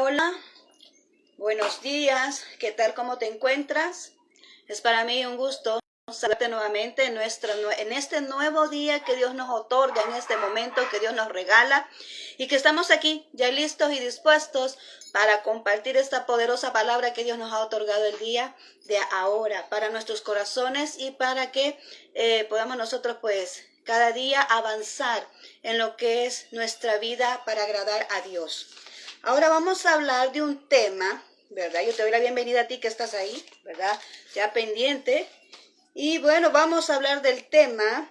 Hola, buenos días, ¿qué tal? ¿Cómo te encuentras? Es para mí un gusto saludarte nuevamente en este nuevo día que Dios nos otorga, en este momento que Dios nos regala y que estamos aquí ya listos y dispuestos para compartir esta poderosa palabra que Dios nos ha otorgado el día de ahora para nuestros corazones y para que podamos nosotros pues cada día avanzar en lo que es nuestra vida para agradar a Dios. Ahora vamos a hablar de un tema, ¿verdad? Yo te doy la bienvenida a ti que estás ahí, ¿verdad? Ya pendiente. Y bueno, vamos a hablar del tema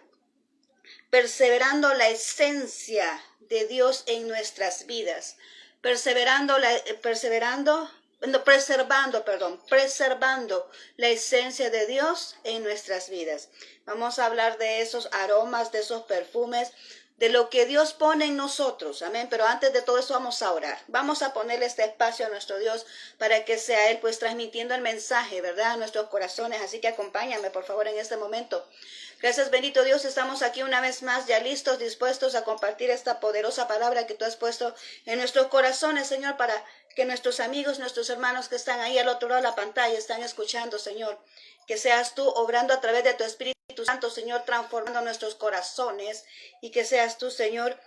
perseverando la esencia de Dios en nuestras vidas. Preservando la esencia de Dios en nuestras vidas. Vamos a hablar de esos aromas, de esos perfumes, de lo que Dios pone en nosotros, amén. Pero antes de todo eso vamos a orar. Vamos a ponerle este espacio a nuestro Dios para que sea Él pues transmitiendo el mensaje, ¿verdad? A nuestros corazones. Así que acompáñame por favor en este momento. Gracias, bendito Dios, estamos aquí una vez más ya listos, dispuestos a compartir esta poderosa palabra que tú has puesto en nuestros corazones, Señor, para que nuestros amigos, nuestros hermanos que están ahí al otro lado de la pantalla están escuchando, Señor. Que seas tú obrando a través de tu Espíritu Santo, Señor, transformando nuestros corazones y que seas tú, Señor,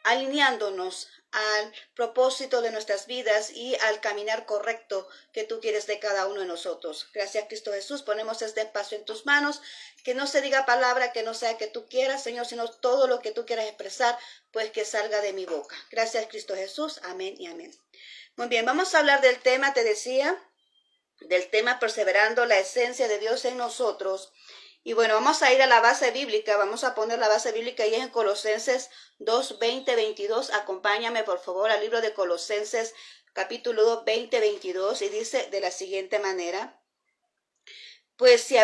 alineándonos al propósito de nuestras vidas y al caminar correcto que tú quieres de cada uno de nosotros. Gracias, Cristo Jesús. Ponemos este espacio en tus manos. Que no se diga palabra que no sea que tú quieras, Señor, sino todo lo que tú quieras expresar, pues que salga de mi boca. Gracias, Cristo Jesús. Amén y amén. Muy bien, vamos a hablar del tema, te decía, del tema perseverando la esencia de Dios en nosotros. Y bueno, vamos a ir a la base bíblica, vamos a poner la base bíblica y es en Colosenses 2, 20, 22. Acompáñame por favor al libro de Colosenses capítulo 2, 20, 22 y dice de la siguiente manera. Pues si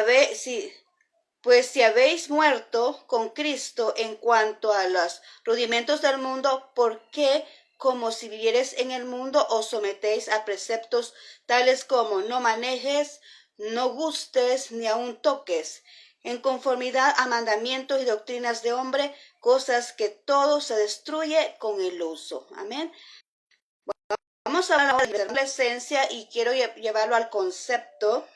habéis muerto con Cristo en cuanto a los rudimentos del mundo, ¿por qué, como si vivierais en el mundo, os sometéis a preceptos tales como no manejes, no gustes, ni aun toques, en conformidad a mandamientos y doctrinas de hombre, cosas que todo se destruye con el uso? Amén. Vamos a hablar de la esencia y quiero llevarlo al concepto,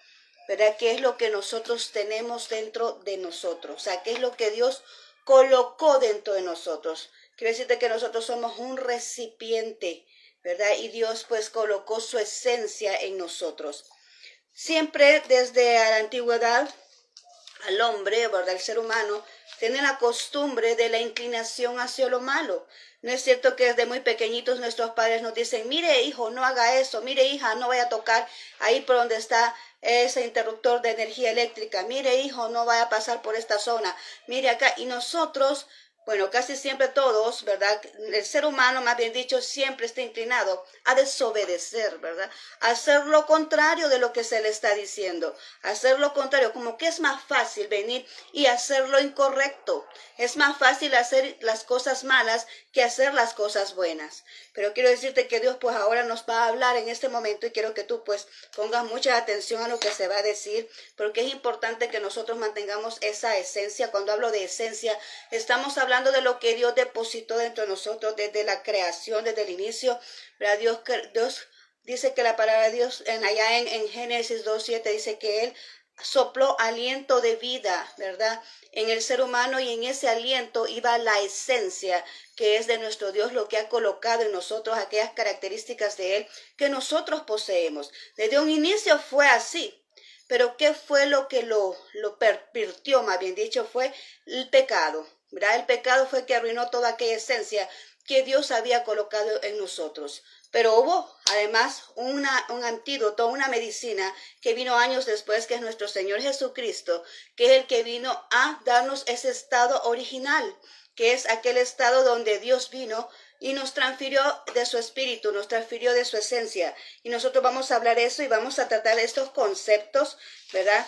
¿verdad? ¿Qué es lo que nosotros tenemos dentro de nosotros? O sea, ¿qué es lo que Dios colocó dentro de nosotros? Quiero decirte que nosotros somos un recipiente, ¿verdad? Y Dios pues colocó su esencia en nosotros. Siempre desde la antigüedad, al hombre, ¿verdad? El ser humano tiene la costumbre de la inclinación hacia lo malo. No es cierto que desde muy pequeñitos nuestros padres nos dicen, mire hijo, no haga eso, mire hija, no vaya a tocar ahí por donde está ese interruptor de energía eléctrica, mire hijo, no vaya a pasar por esta zona, mire acá. Y nosotros, bueno, casi siempre todos, ¿verdad? El ser humano, más bien dicho, siempre está inclinado a desobedecer, ¿verdad? A hacer lo contrario de lo que se le está diciendo, a hacer lo contrario, como que es más fácil venir y hacer lo incorrecto. Es más fácil hacer las cosas malas que hacer las cosas buenas. Pero quiero decirte que Dios pues ahora nos va a hablar en este momento y quiero que tú pues pongas mucha atención a lo que se va a decir, porque es importante que nosotros mantengamos esa esencia. Cuando hablo de esencia, estamos hablando de lo que Dios depositó dentro de nosotros desde la creación, desde el inicio. Dios dice que la palabra de Dios allá en Génesis 2:7 dice que Él sopló aliento de vida, ¿verdad? En el ser humano, y en ese aliento iba la esencia que es de nuestro Dios, lo que ha colocado en nosotros, aquellas características de Él que nosotros poseemos. Desde un inicio fue así. Pero ¿qué fue lo que lo pervirtió? Más bien dicho, fue el pecado, ¿verdad? El pecado fue que arruinó toda aquella esencia que Dios había colocado en nosotros. Pero hubo además un antídoto, una medicina que vino años después, que es nuestro Señor Jesucristo, que es el que vino a darnos ese estado original, que es aquel estado donde Dios vino y nos transfirió de su espíritu, nos transfirió de su esencia. Y nosotros vamos a hablar eso y vamos a tratar estos conceptos, ¿verdad?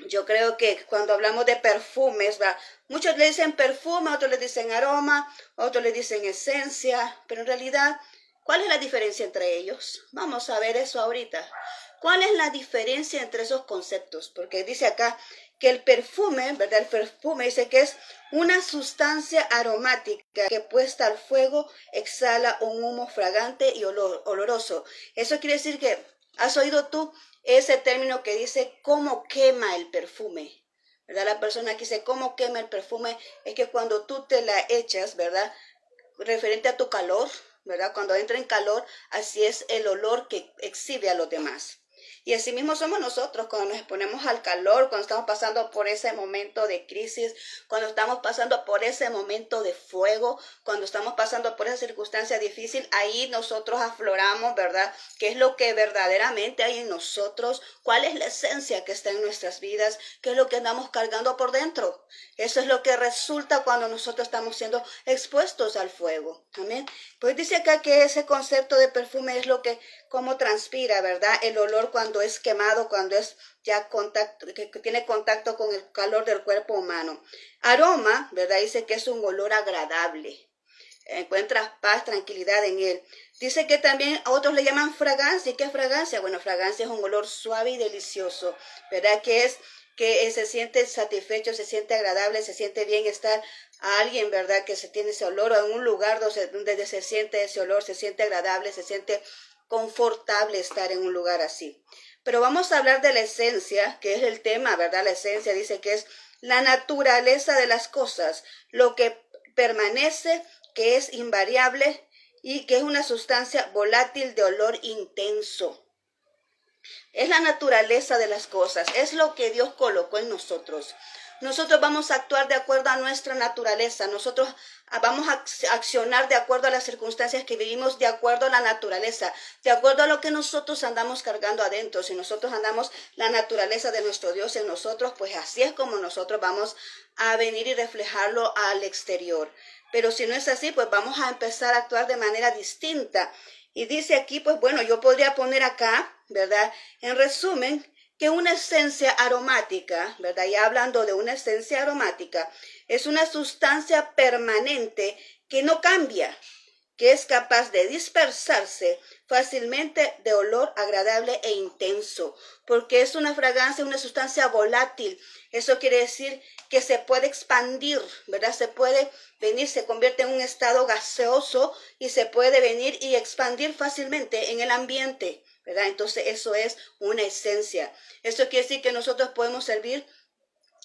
Yo creo que cuando hablamos de perfumes, ¿verdad? Muchos le dicen perfume, otros le dicen aroma, otros le dicen esencia, pero en realidad, ¿cuál es la diferencia entre ellos? Vamos a ver eso ahorita. ¿Cuál es la diferencia entre esos conceptos? Porque dice acá que el perfume, ¿verdad? El perfume dice que es una sustancia aromática que puesta al fuego exhala un humo fragante y oloroso. Eso quiere decir que, ¿has oído tú ese término que dice cómo quema el perfume? ¿Verdad? La persona que dice cómo quema el perfume es que cuando tú te la echas, ¿verdad? Referente a tu calor, ¿verdad? Cuando entra en calor, así es el olor que exhibe a los demás. Y así mismo somos nosotros cuando nos exponemos al calor, cuando estamos pasando por ese momento de crisis, cuando estamos pasando por ese momento de fuego, cuando estamos pasando por esa circunstancia difícil, ahí nosotros afloramos, ¿verdad? ¿Qué es lo que verdaderamente hay en nosotros? ¿Cuál es la esencia que está en nuestras vidas? ¿Qué es lo que andamos cargando por dentro? Eso es lo que resulta cuando nosotros estamos siendo expuestos al fuego. Amén. Pues dice acá que ese concepto de perfume es lo que, cómo transpira, ¿verdad? El olor cuando es quemado, cuando es ya contacto, que tiene contacto con el calor del cuerpo humano. Aroma, ¿verdad? Dice que es un olor agradable. Encuentras paz, tranquilidad en él. Dice que también a otros le llaman fragancia. ¿Y qué es fragancia? Bueno, fragancia es un olor suave y delicioso, ¿verdad? Que es que se siente satisfecho, se siente agradable, se siente bien estar a alguien, ¿verdad? Que se tiene ese olor, o en un lugar donde se siente ese olor, se siente agradable, se siente confortable estar en un lugar así. Pero vamos a hablar de la esencia, que es el tema, ¿verdad? La esencia dice que es la naturaleza de las cosas, lo que permanece, que es invariable y que es una sustancia volátil de olor intenso. Es la naturaleza de las cosas, es lo que Dios colocó en nosotros. Nosotros vamos a actuar de acuerdo a nuestra naturaleza, nosotros vamos a accionar de acuerdo a las circunstancias que vivimos, de acuerdo a la naturaleza, de acuerdo a lo que nosotros andamos cargando adentro. Si nosotros andamos la naturaleza de nuestro Dios en nosotros, pues así es como nosotros vamos a venir y reflejarlo al exterior. Pero si no es así, pues vamos a empezar a actuar de manera distinta. Y dice aquí, pues bueno, yo podría poner acá, ¿verdad? En resumen, que una esencia aromática, ¿verdad? Ya hablando de una esencia aromática, es una sustancia permanente que no cambia, que es capaz de dispersarse fácilmente de olor agradable e intenso, porque es una fragancia, una sustancia volátil. Eso quiere decir que se puede expandir, ¿verdad? Se puede venir, se convierte en un estado gaseoso y se puede venir y expandir fácilmente en el ambiente, ¿verdad? Entonces eso es una esencia. Eso quiere decir que nosotros podemos servir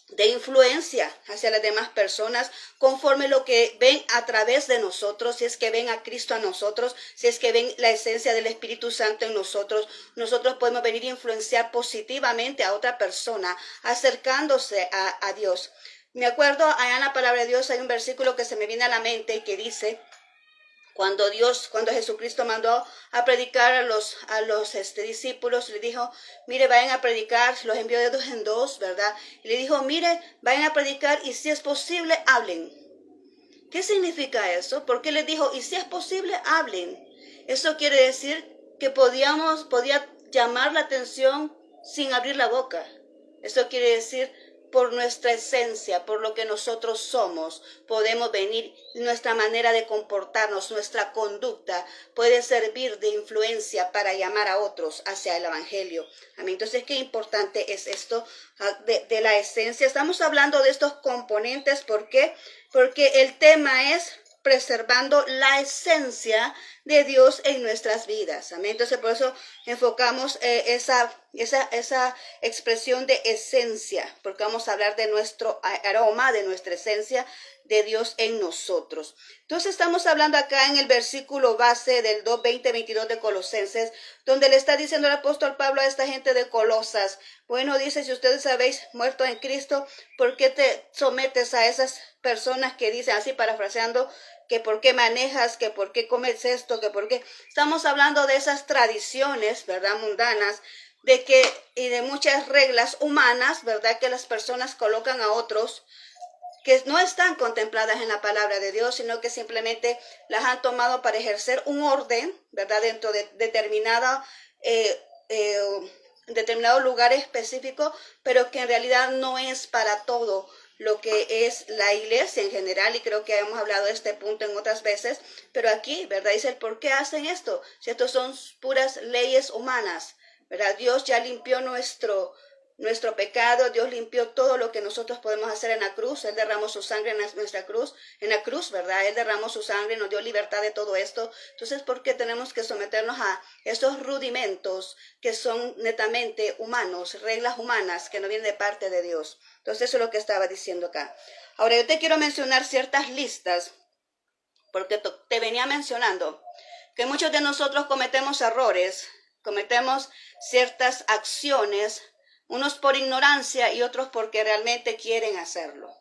de influencia hacia las demás personas conforme lo que ven a través de nosotros, si es que ven a Cristo a nosotros, si es que ven la esencia del Espíritu Santo en nosotros, nosotros podemos venir a influenciar positivamente a otra persona acercándose a Dios. Me acuerdo allá en la palabra de Dios hay un versículo que se me viene a la mente que dice, cuando Jesucristo mandó a predicar a los discípulos, le dijo, mire, vayan a predicar, los envió de dos en dos, ¿verdad? Y le dijo, mire, vayan a predicar y si es posible, hablen. ¿Qué significa eso? Porque le dijo, y si es posible, hablen. Eso quiere decir que podía llamar la atención sin abrir la boca. Eso quiere decir por nuestra esencia, por lo que nosotros somos, podemos venir, nuestra manera de comportarnos, nuestra conducta puede servir de influencia para llamar a otros hacia el evangelio. Amén. Entonces, qué importante es esto de la esencia. Estamos hablando de estos componentes, ¿por qué? Porque el tema es preservando la esencia de Dios en nuestras vidas. Amén. Entonces, por eso enfocamos esa expresión de esencia, porque vamos a hablar de nuestro aroma, de nuestra esencia de Dios en nosotros. Entonces, estamos hablando acá en el versículo base del 2:20-22 de Colosenses, donde le está diciendo el apóstol Pablo a esta gente de Colosas. Bueno, dice, si ustedes habéis muerto en Cristo, ¿por qué te sometes a esas personas que dicen así, parafraseando, que por qué manejas, que por qué comes esto, que por qué? Estamos hablando de esas tradiciones, ¿verdad? Mundanas, y de muchas reglas humanas, ¿verdad? Que las personas colocan a otros, que no están contempladas en la palabra de Dios, sino que simplemente las han tomado para ejercer un orden, ¿verdad? Dentro de determinado lugar específico, pero que en realidad no es para todo lo que es la iglesia en general, y creo que hemos hablado de este punto en otras veces, pero aquí, ¿verdad? Dice el por qué hacen esto, si estos son puras leyes humanas, ¿verdad? Dios ya limpió nuestro pecado, Dios limpió todo lo que nosotros podemos hacer en la cruz. Él derramó su sangre en nuestra cruz, en la cruz, ¿verdad? Él derramó su sangre, nos dio libertad de todo esto. Entonces, ¿por qué tenemos que someternos a estos rudimentos que son netamente humanos, reglas humanas que no vienen de parte de Dios? Entonces, eso es lo que estaba diciendo acá. Ahora, yo te quiero mencionar ciertas listas, porque te venía mencionando que muchos de nosotros cometemos errores, cometemos ciertas acciones, unos por ignorancia y otros porque realmente quieren hacerlo.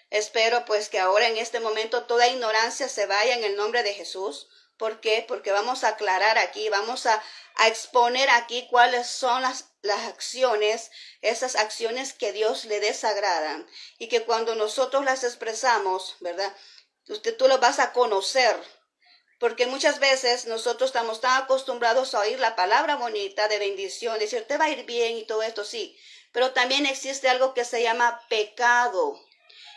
Espero pues que ahora en este momento toda ignorancia se vaya en el nombre de Jesús. ¿Por qué? Porque vamos a aclarar aquí, vamos a exponer aquí cuáles son las acciones, esas acciones que Dios le desagradan y que cuando nosotros las expresamos, ¿verdad? Tú lo vas a conocer. Porque muchas veces nosotros estamos tan acostumbrados a oír la palabra bonita de bendición, decir, te va a ir bien y todo esto, sí. Pero también existe algo que se llama pecado.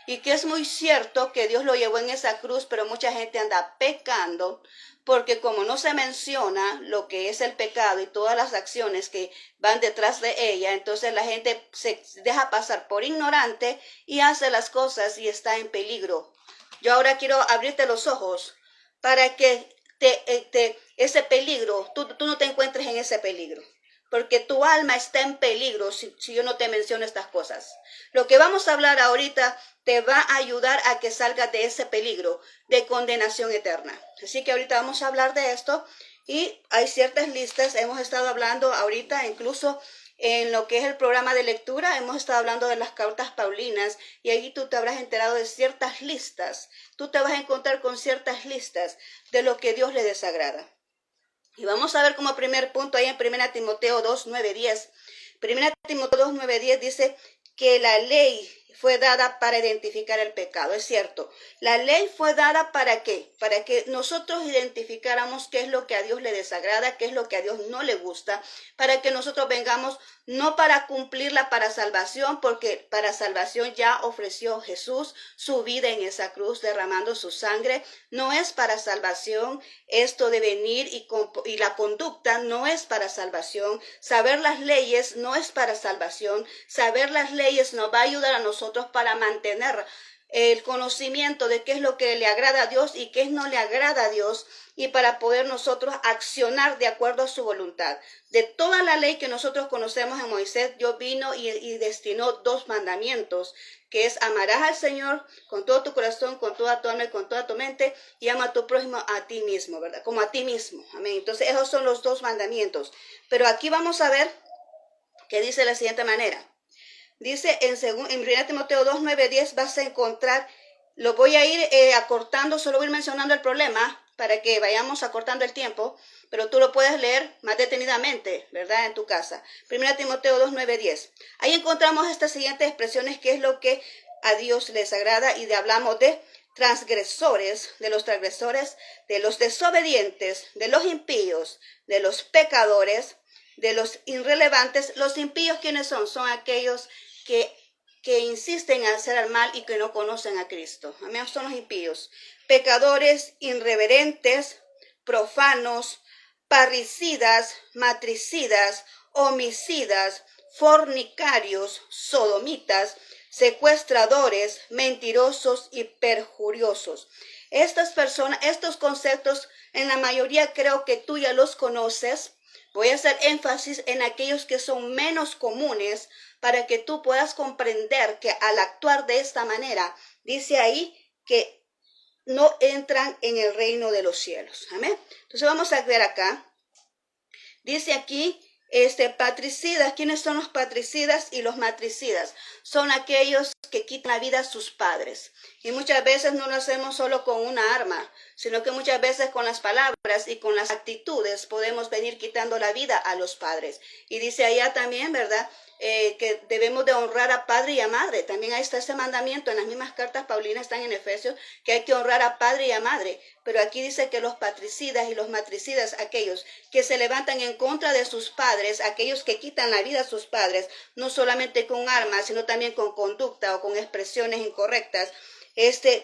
Y que es muy cierto que Dios lo llevó en esa cruz, pero mucha gente anda pecando, porque como no se menciona lo que es el pecado y todas las acciones que van detrás de ella, entonces la gente se deja pasar por ignorante y hace las cosas y está en peligro. Yo ahora quiero abrirte los ojos para que ese peligro, tú no te encuentres en ese peligro. Porque tu alma está en peligro si yo no te menciono estas cosas. Lo que vamos a hablar ahorita te va a ayudar a que salgas de ese peligro de condenación eterna. Así que ahorita vamos a hablar de esto y hay ciertas listas. Hemos estado hablando ahorita incluso en lo que es el programa de lectura, hemos estado hablando de las cartas paulinas y allí tú te habrás enterado de ciertas listas. Tú te vas a encontrar con ciertas listas de lo que Dios le desagrada. Y vamos a ver como primer punto ahí en 1 Timoteo 2, 9, 10. 1 Timoteo 2, 9, 10 dice que la ley fue dada para identificar el pecado. Es cierto, la ley fue dada ¿para qué? Para que nosotros identificáramos qué es lo que a Dios le desagrada, qué es lo que a Dios no le gusta, para que nosotros vengamos no para cumplirla para salvación, porque para salvación ya ofreció Jesús su vida en esa cruz derramando su sangre. No es para salvación esto de venir y la conducta no es para salvación. Saber las leyes no es para salvación. Saber las leyes nos va a ayudar a nosotros para mantener el conocimiento de qué es lo que le agrada a Dios y qué no le agrada a Dios, y para poder nosotros accionar de acuerdo a su voluntad. De toda la ley que nosotros conocemos en Moisés, Dios vino y destinó 2 mandamientos, que es amarás al Señor con todo tu corazón, con toda tu alma y con toda tu mente, y ama a tu prójimo a ti mismo, ¿verdad? Como a ti mismo. Amén. Entonces esos son los 2 mandamientos. Pero aquí vamos a ver que dice de la siguiente manera. Dice en 1 Timoteo 2, 9, 10 vas a encontrar, lo voy a ir acortando, solo voy a ir mencionando el problema para que vayamos acortando el tiempo, pero tú lo puedes leer más detenidamente, ¿verdad? En tu casa. 1 Timoteo 2, 9, 10. Ahí encontramos estas siguientes expresiones, que es lo que a Dios les agrada, y hablamos de transgresores, de los transgresores, de los desobedientes, de los impíos, de los pecadores, de los irrelevantes. Los impíos, ¿quiénes son? Son aquellos que insisten en hacer el mal y que no conocen a Cristo. Amén, son los impíos. Pecadores, irreverentes, profanos, parricidas, matricidas, homicidas, fornicarios, sodomitas, secuestradores, mentirosos y perjuriosos. Estas personas, estos conceptos, en la mayoría creo que tú ya los conoces. Voy a hacer énfasis en aquellos que son menos comunes para que tú puedas comprender que al actuar de esta manera, dice ahí que no entran en el reino de los cielos. Amén. Entonces vamos a ver acá. Dice aquí, patricidas. ¿Quiénes son los patricidas y los matricidas? Son aquellos que quitan la vida a sus padres. Y muchas veces no lo hacemos solo con una arma, sino que muchas veces con las palabras y con las actitudes podemos venir quitando la vida a los padres. Y dice allá también, ¿verdad?, que debemos de honrar a padre y a madre. También ahí está ese mandamiento, en las mismas cartas paulinas están en Efesios, que hay que honrar a padre y a madre. Pero aquí dice que los patricidas y los matricidas, aquellos que se levantan en contra de sus padres, aquellos que quitan la vida a sus padres, no solamente con armas, sino también con conducta o con expresiones incorrectas,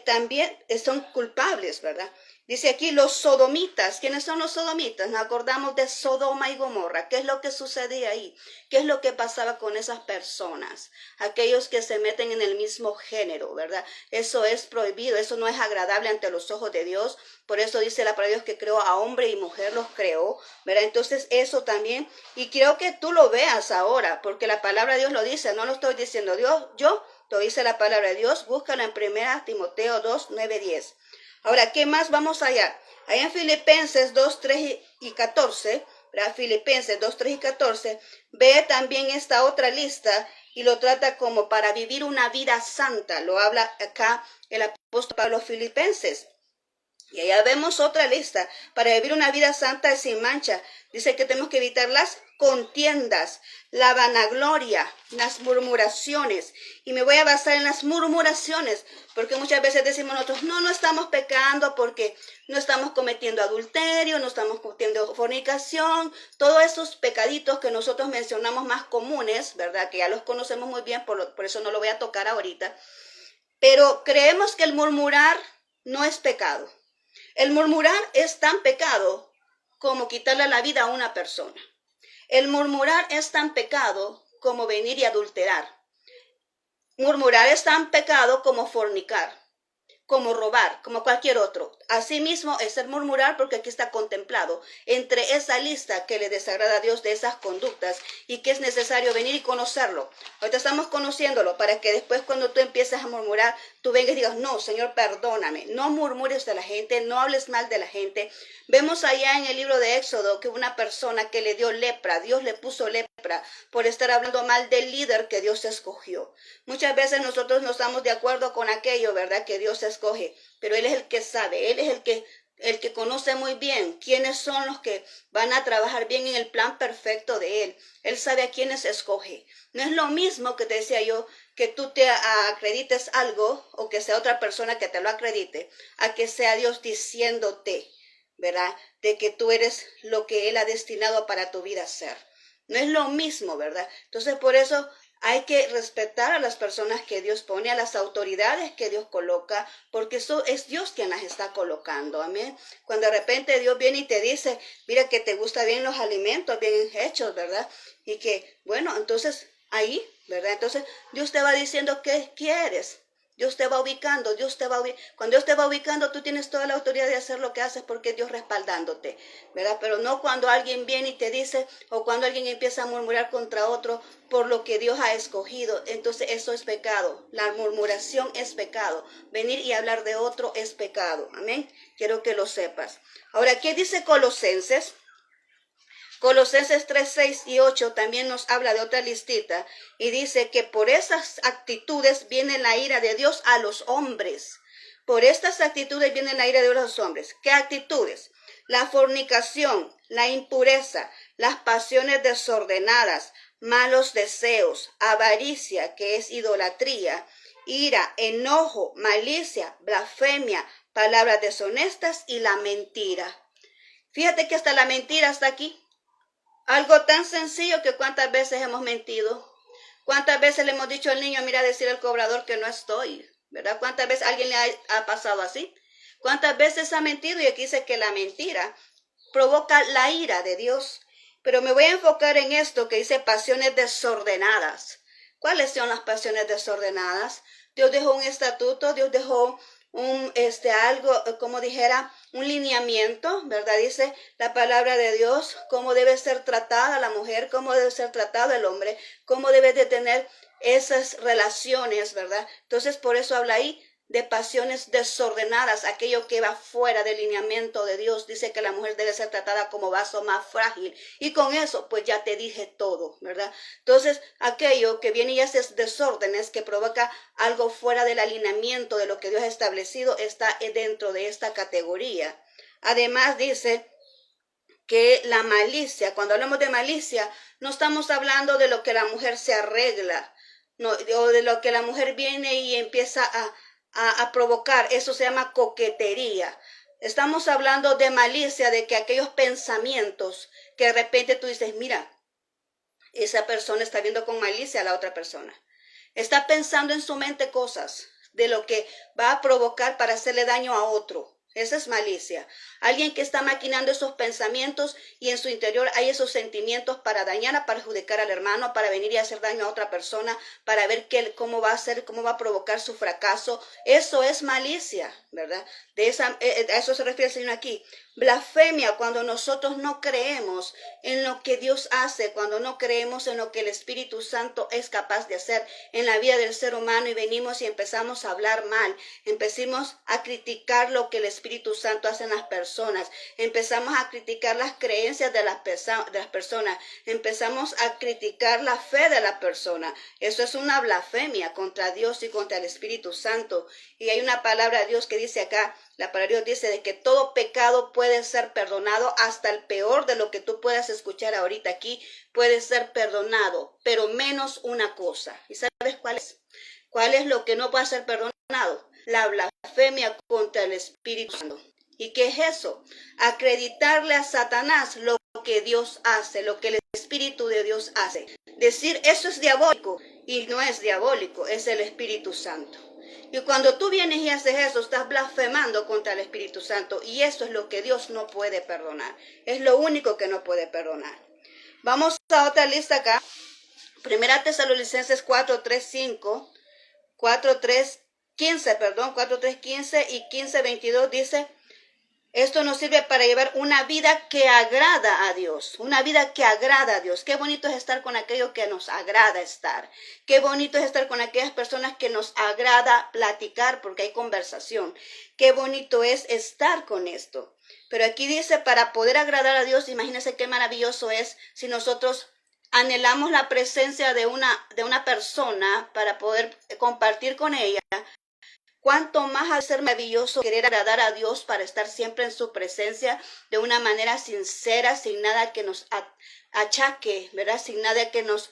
también son culpables, ¿verdad? Dice aquí los sodomitas. ¿Quiénes son los sodomitas? Nos acordamos de Sodoma y Gomorra. ¿Qué es lo que sucedía ahí? ¿Qué es lo que pasaba con esas personas? Aquellos que se meten en el mismo género, ¿verdad? Eso es prohibido, eso no es agradable ante los ojos de Dios. Por eso dice la palabra de Dios que creó a hombre y mujer, los creó, ¿verdad? Entonces eso también, y quiero que tú lo veas ahora, porque la palabra de Dios lo dice, no lo estoy diciendo yo, lo dice la palabra de Dios. Búscala en 1 Timoteo 2, 9, 10. Ahora, ¿qué más vamos allá? Allá en Filipenses 2, 3 y 14, ¿verdad? Filipenses 2, 3 y 14, ve también esta otra lista y lo trata como para vivir una vida santa. Lo habla acá el apóstol Pablo Filipenses. Y allá vemos otra lista. Para vivir una vida santa y sin mancha. Dice que tenemos que evitar las contiendas, la vanagloria, las murmuraciones. Y me voy a basar en las murmuraciones, porque muchas veces decimos nosotros, no estamos pecando porque no estamos cometiendo adulterio, no estamos cometiendo fornicación, todos esos pecaditos que nosotros mencionamos más comunes, ¿verdad? Que ya los conocemos muy bien, por eso no lo voy a tocar ahorita. Pero creemos que el murmurar no es pecado. El murmurar es tan pecado como quitarle la vida a una persona. El murmurar es tan pecado como venir y adulterar. Murmurar es tan pecado como fornicar, como robar, como cualquier otro. Asimismo es el murmurar, porque aquí está contemplado entre esa lista que le desagrada a Dios de esas conductas y que es necesario venir y conocerlo. Ahorita estamos conociéndolo para que después cuando tú empieces a murmurar, tú vengas y digas, no, Señor, perdóname. No murmures de la gente, no hables mal de la gente. Vemos allá en el libro de Éxodo que una persona que le dio lepra, Dios le puso lepra por estar hablando mal del líder que Dios escogió. Muchas veces nosotros no estamos de acuerdo con aquello, ¿verdad?, que Dios escoge, pero Él es el que sabe, Él es el que conoce muy bien quiénes son los que van a trabajar bien en el plan perfecto de Él. Él sabe a quiénes escoge. No es lo mismo que te decía yo, que tú te acredites algo o que sea otra persona que te lo acredite, a que sea Dios diciéndote, ¿verdad?, de que tú eres lo que Él ha destinado para tu vida ser. No es lo mismo, ¿verdad? Entonces, por eso hay que respetar a las personas que Dios pone, a las autoridades que Dios coloca, porque eso es Dios quien las está colocando. Amén. Cuando de repente Dios viene y te dice, mira que te gustan bien los alimentos, bien hechos, ¿verdad? Y que, bueno, entonces ahí, ¿verdad? Entonces Dios te va diciendo qué quieres. Dios te va ubicando, cuando Dios te va ubicando, tú tienes toda la autoridad de hacer lo que haces porque Dios respaldándote, ¿verdad? Pero no cuando alguien viene y te dice, o cuando alguien empieza a murmurar contra otro por lo que Dios ha escogido, entonces eso es pecado. La murmuración es pecado. Venir y hablar de otro es pecado. Amén. Quiero que lo sepas. Ahora, ¿qué dice Colosenses? Colosenses 3, 6 y 8 también nos habla de otra listita y dice que por esas actitudes viene la ira de Dios a los hombres. Por estas actitudes viene la ira de Dios a los hombres. ¿Qué actitudes? La fornicación, la impureza, las pasiones desordenadas, malos deseos, avaricia, que es idolatría, ira, enojo, malicia, blasfemia, palabras deshonestas y la mentira. Fíjate que hasta la mentira está aquí. Algo tan sencillo que cuántas veces hemos mentido. Cuántas veces le hemos dicho al niño, mira, decir al cobrador que no estoy, ¿verdad? Cuántas veces alguien le ha pasado así. Cuántas veces ha mentido, y aquí dice que la mentira provoca la ira de Dios. Pero me voy a enfocar en esto que dice pasiones desordenadas. ¿Cuáles son las pasiones desordenadas? Dios dejó un estatuto, Dios dejó algo, como dijera, un lineamiento, ¿verdad? Dice la palabra de Dios, cómo debe ser tratada la mujer, cómo debe ser tratado el hombre, cómo debe de tener esas relaciones, ¿verdad? Entonces, por eso habla ahí de pasiones desordenadas, aquello que va fuera del lineamiento de Dios. Dice que la mujer debe ser tratada como vaso más frágil, y con eso pues ya te dije todo, ¿verdad? Entonces aquello que viene y hace desórdenes, que provoca algo fuera del alineamiento de lo que Dios ha establecido, está dentro de esta categoría. Además dice que la malicia, cuando hablamos de malicia, no estamos hablando de lo que la mujer se arregla, no, o de lo que la mujer viene y empieza a provocar. Eso se llama coquetería. Estamos hablando de malicia, de que aquellos pensamientos que de repente tú dices, mira, esa persona está viendo con malicia a la otra persona. Está pensando en su mente cosas de lo que va a provocar para hacerle daño a otro. Esa es malicia. Alguien que está maquinando esos pensamientos y en su interior hay esos sentimientos para dañar, a perjudicar al hermano, para venir y hacer daño a otra persona, para ver cómo va a hacer, cómo va a provocar su fracaso. Eso es malicia, ¿verdad? A eso se refiere el Señor aquí. Blasfemia, cuando nosotros no creemos en lo que Dios hace, cuando no creemos en lo que el Espíritu Santo es capaz de hacer en la vida del ser humano y venimos y empezamos a hablar mal, empecemos a criticar lo que el Espíritu Santo hace en las personas, empezamos a criticar las creencias de las personas, empezamos a criticar la fe de la persona. Eso es una blasfemia contra Dios y contra el Espíritu Santo. Y hay una palabra de Dios que dice acá, la palabra de Dios dice de que todo pecado puede ser perdonado, hasta el peor de lo que tú puedas escuchar ahorita aquí puede ser perdonado, pero menos una cosa. ¿Y sabes cuál es? ¿Cuál es lo que no puede ser perdonado? La blasfemia contra el Espíritu Santo. ¿Y qué es eso? Acreditarle a Satanás lo que Dios hace, lo que el Espíritu de Dios hace. Decir eso es diabólico, y no es diabólico, es el Espíritu Santo. Y cuando tú vienes y haces eso, estás blasfemando contra el Espíritu Santo. Y eso es lo que Dios no puede perdonar. Es lo único que no puede perdonar. Vamos a otra lista acá. Primera Tesalonicenses 4:3-5. 4:3-15 y 15:22 dice: esto nos sirve para llevar una vida que agrada a Dios, una vida que agrada a Dios. Qué bonito es estar con aquello que nos agrada estar. Qué bonito es estar con aquellas personas que nos agrada platicar porque hay conversación. Qué bonito es estar con esto. Pero aquí dice, para poder agradar a Dios, imagínense qué maravilloso es si nosotros anhelamos la presencia de una persona para poder compartir con ella. Cuánto más ha de ser maravilloso querer agradar a Dios para estar siempre en su presencia de una manera sincera, sin nada que nos achaque, ¿verdad? Sin nada que nos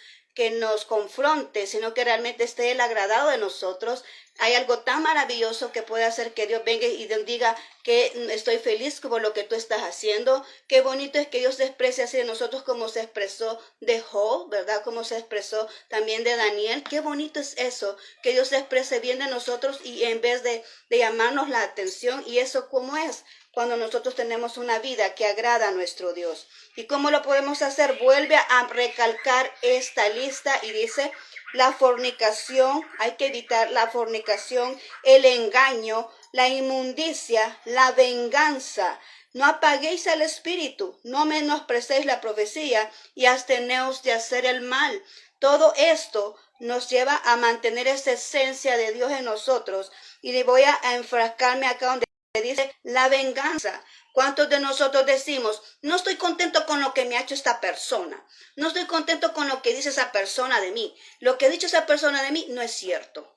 confronte, sino que realmente esté Él agradado de nosotros. Hay algo tan maravilloso que puede hacer que Dios venga y diga que estoy feliz por lo que tú estás haciendo. Qué bonito es que Dios se exprese así de nosotros como se expresó de Job, ¿verdad? Como se expresó también de Daniel. Qué bonito es eso, que Dios se exprese bien de nosotros y en vez de llamarnos la atención. Y eso cómo es cuando nosotros tenemos una vida que agrada a nuestro Dios. ¿Y cómo lo podemos hacer? Vuelve a recalcar esta lista y dice: la fornicación, hay que evitar la fornicación, el engaño, la inmundicia, la venganza. No apaguéis el espíritu, no menosprecéis la profecía y absteneos de hacer el mal. Todo esto nos lleva a mantener esa esencia de Dios en nosotros. Y le voy a enfrascarme acá donde dice la venganza. ¿Cuántos de nosotros decimos, no estoy contento con lo que me ha hecho esta persona? No estoy contento con lo que dice esa persona de mí. Lo que ha dicho esa persona de mí no es cierto.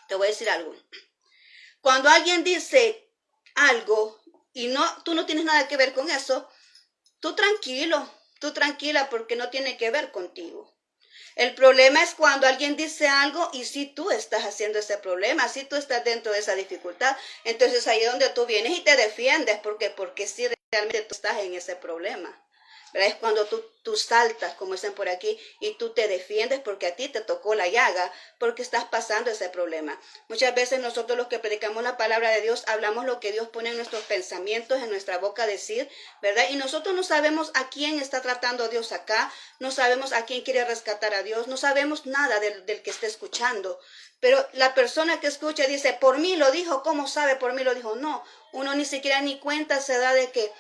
Te voy a decir algo. Cuando alguien dice algo y tú no tienes nada que ver con eso, tú tranquila porque no tiene que ver contigo. El problema es cuando alguien dice algo y si tú estás haciendo ese problema, si tú estás dentro de esa dificultad, entonces ahí es donde tú vienes y te defiendes. ¿Por qué? Porque si realmente tú estás en ese problema, ¿verdad? Es cuando tú saltas, como dicen por aquí, y tú te defiendes porque a ti te tocó la llaga, porque estás pasando ese problema. Muchas veces nosotros los que predicamos la palabra de Dios, hablamos lo que Dios pone en nuestros pensamientos, en nuestra boca decir, ¿verdad? Y nosotros no sabemos a quién está tratando Dios acá, no sabemos a quién quiere rescatar a Dios, no sabemos nada del que esté escuchando. Pero la persona que escucha dice, por mí lo dijo, ¿cómo sabe por mí lo dijo? No, uno ni siquiera ni cuenta se da de que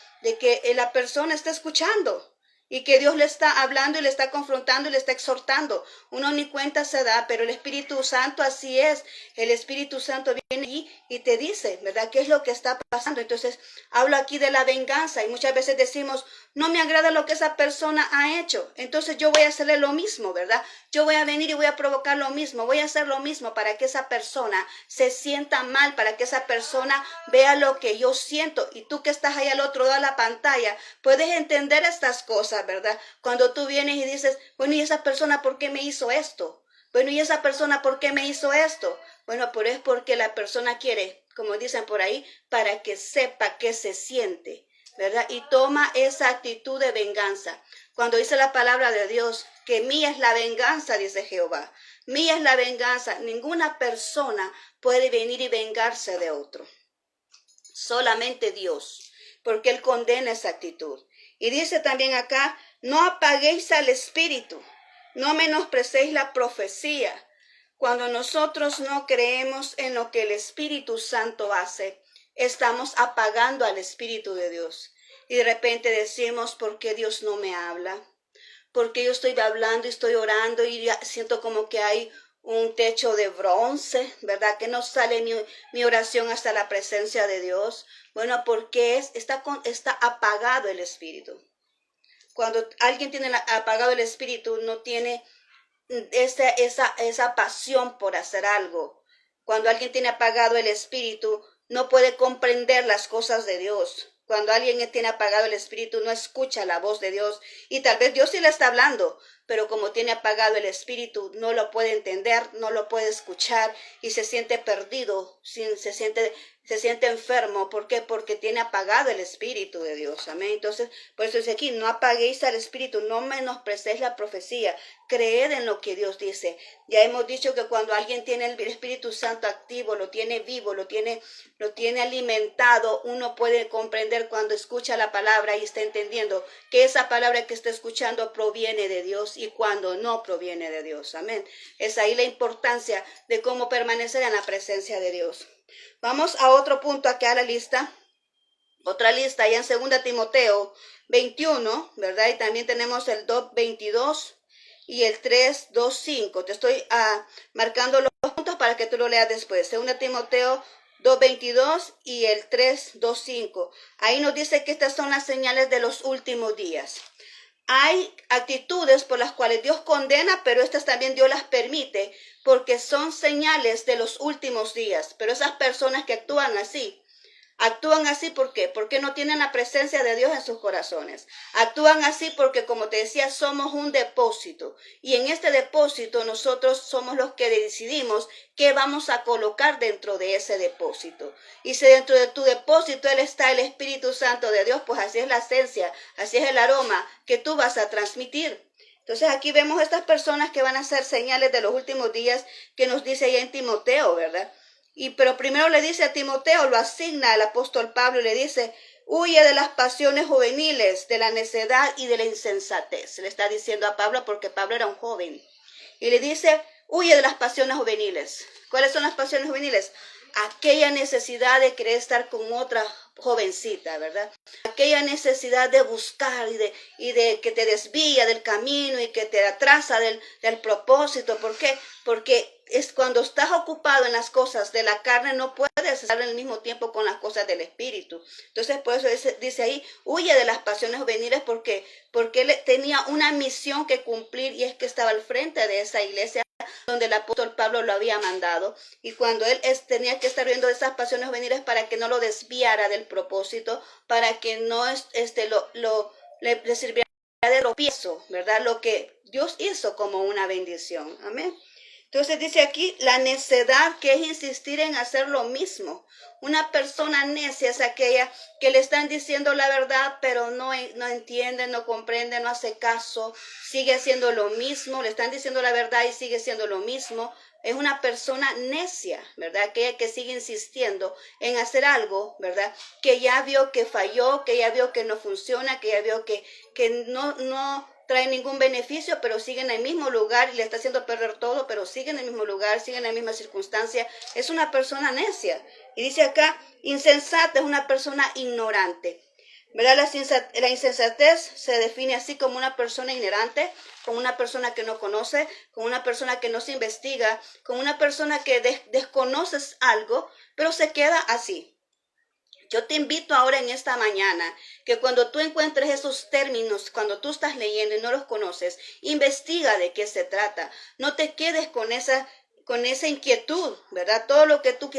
la persona está escuchando y que Dios le está hablando y le está confrontando y le está exhortando. Uno ni cuenta se da, pero el Espíritu Santo así es. El Espíritu Santo viene allí y te dice, ¿verdad? ¿Qué es lo que está pasando? Entonces, hablo aquí de la venganza y muchas veces decimos, no me agrada lo que esa persona ha hecho, entonces yo voy a hacerle lo mismo, ¿verdad? Yo voy a venir y voy a provocar lo mismo, voy a hacer lo mismo para que esa persona se sienta mal, para que esa persona vea lo que yo siento. Y tú que estás ahí al otro lado de la pantalla, puedes entender estas cosas, ¿verdad? Cuando tú vienes y dices, bueno, ¿y esa persona por qué me hizo esto? Bueno, ¿y esa persona por qué me hizo esto? Bueno, pero es porque la persona quiere, como dicen por ahí, para que sepa qué se siente, ¿verdad? Y toma esa actitud de venganza. Cuando dice la palabra de Dios, que mía es la venganza, dice Jehová. Mía es la venganza. Ninguna persona puede venir y vengarse de otro. solamente Dios, porque Él condena esa actitud. Y dice también acá, no apaguéis al espíritu, no menosprecéis la profecía. Cuando nosotros no creemos en lo que el Espíritu Santo hace, estamos apagando al Espíritu de Dios. Y de repente decimos, ¿por qué Dios no me habla? Porque yo estoy hablando y estoy orando y ya siento como que hay un techo de bronce, ¿verdad? Que no sale mi oración hasta la presencia de Dios. Bueno, porque está apagado el espíritu. Cuando alguien tiene apagado el espíritu, no tiene esa pasión por hacer algo. Cuando alguien tiene apagado el espíritu, no puede comprender las cosas de Dios. Cuando alguien tiene apagado el espíritu, no escucha la voz de Dios. Y tal vez Dios sí le está hablando, pero como tiene apagado el espíritu, no lo puede entender, no lo puede escuchar y se siente perdido, se siente enfermo. ¿Por qué? Porque tiene apagado el espíritu de Dios. Amén. Entonces, por eso dice aquí, no apaguéis al espíritu, no menosprecéis la profecía, creed en lo que Dios dice. Ya hemos dicho que cuando alguien tiene el Espíritu Santo activo, lo tiene vivo, lo tiene alimentado, uno puede comprender cuando escucha la palabra y está entendiendo que esa palabra que está escuchando proviene de Dios y cuando no proviene de Dios. Amén. Es ahí la importancia de cómo permanecer en la presencia de Dios. Vamos a otro punto aquí a la lista. Otra lista allá en 2 Timoteo 21, ¿verdad? Y también tenemos el 2:22 y el 3:2:5. Te estoy marcando los puntos para que tú lo leas después. 2 Timoteo 2:22 y el 3:2:5. Ahí nos dice que estas son las señales de los últimos días. Hay actitudes por las cuales Dios condena, pero estas también Dios las permite porque son señales de los últimos días. Pero esas personas que actúan así ¿por qué? Porque no tienen la presencia de Dios en sus corazones. Actúan así porque, como te decía, somos un depósito. Y en este depósito nosotros somos los que decidimos qué vamos a colocar dentro de ese depósito. Y si dentro de tu depósito está el Espíritu Santo de Dios, pues así es la esencia, así es el aroma que tú vas a transmitir. Entonces aquí vemos estas personas que van a ser señales de los últimos días que nos dice ahí en Timoteo, ¿verdad? Pero primero le dice a Timoteo, lo asigna al apóstol Pablo y le dice, huye de las pasiones juveniles, de la necedad y de la insensatez. Le está diciendo a Pablo porque Pablo era un joven. Y le dice, huye de las pasiones juveniles. ¿Cuáles son las pasiones juveniles? Aquella necesidad de querer estar con otra jovencita, ¿verdad? Aquella necesidad de buscar y de que te desvía del camino y que te atrasa del propósito. ¿Por qué? Porque es cuando estás ocupado en las cosas de la carne, no puedes estar al mismo tiempo con las cosas del espíritu. Entonces, por eso dice ahí, huye de las pasiones juveniles porque él tenía una misión que cumplir y es que estaba al frente de esa iglesia donde el apóstol Pablo lo había mandado, y cuando él tenía que estar viendo esas pasiones juveniles para que no lo desviara del propósito, para que no le sirviera de tropiezo, ¿verdad? Lo que Dios hizo como una bendición. Amén. Entonces dice aquí, la necedad, que es insistir en hacer lo mismo. Una persona necia es aquella que le están diciendo la verdad, pero no entiende, no comprende, no hace caso, sigue haciendo lo mismo, le están diciendo la verdad y sigue haciendo lo mismo. Es una persona necia, ¿verdad? Aquella que sigue insistiendo en hacer algo, ¿verdad? Que ya vio que falló, que ya vio que no funciona, que ya vio que no trae ningún beneficio, pero sigue en el mismo lugar y le está haciendo perder todo, pero sigue en el mismo lugar, sigue en la misma circunstancia. Es una persona necia. Y dice acá, insensata es una persona ignorante. ¿Verdad? La insensatez se define así como una persona ignorante, como una persona que no conoce, como una persona que no se investiga, como una persona que desconoces algo, pero se queda así. Yo te invito ahora en esta mañana que cuando tú encuentres esos términos, cuando tú estás leyendo y no los conoces, investiga de qué se trata. No te quedes con esa inquietud, ¿verdad? Todo lo que tú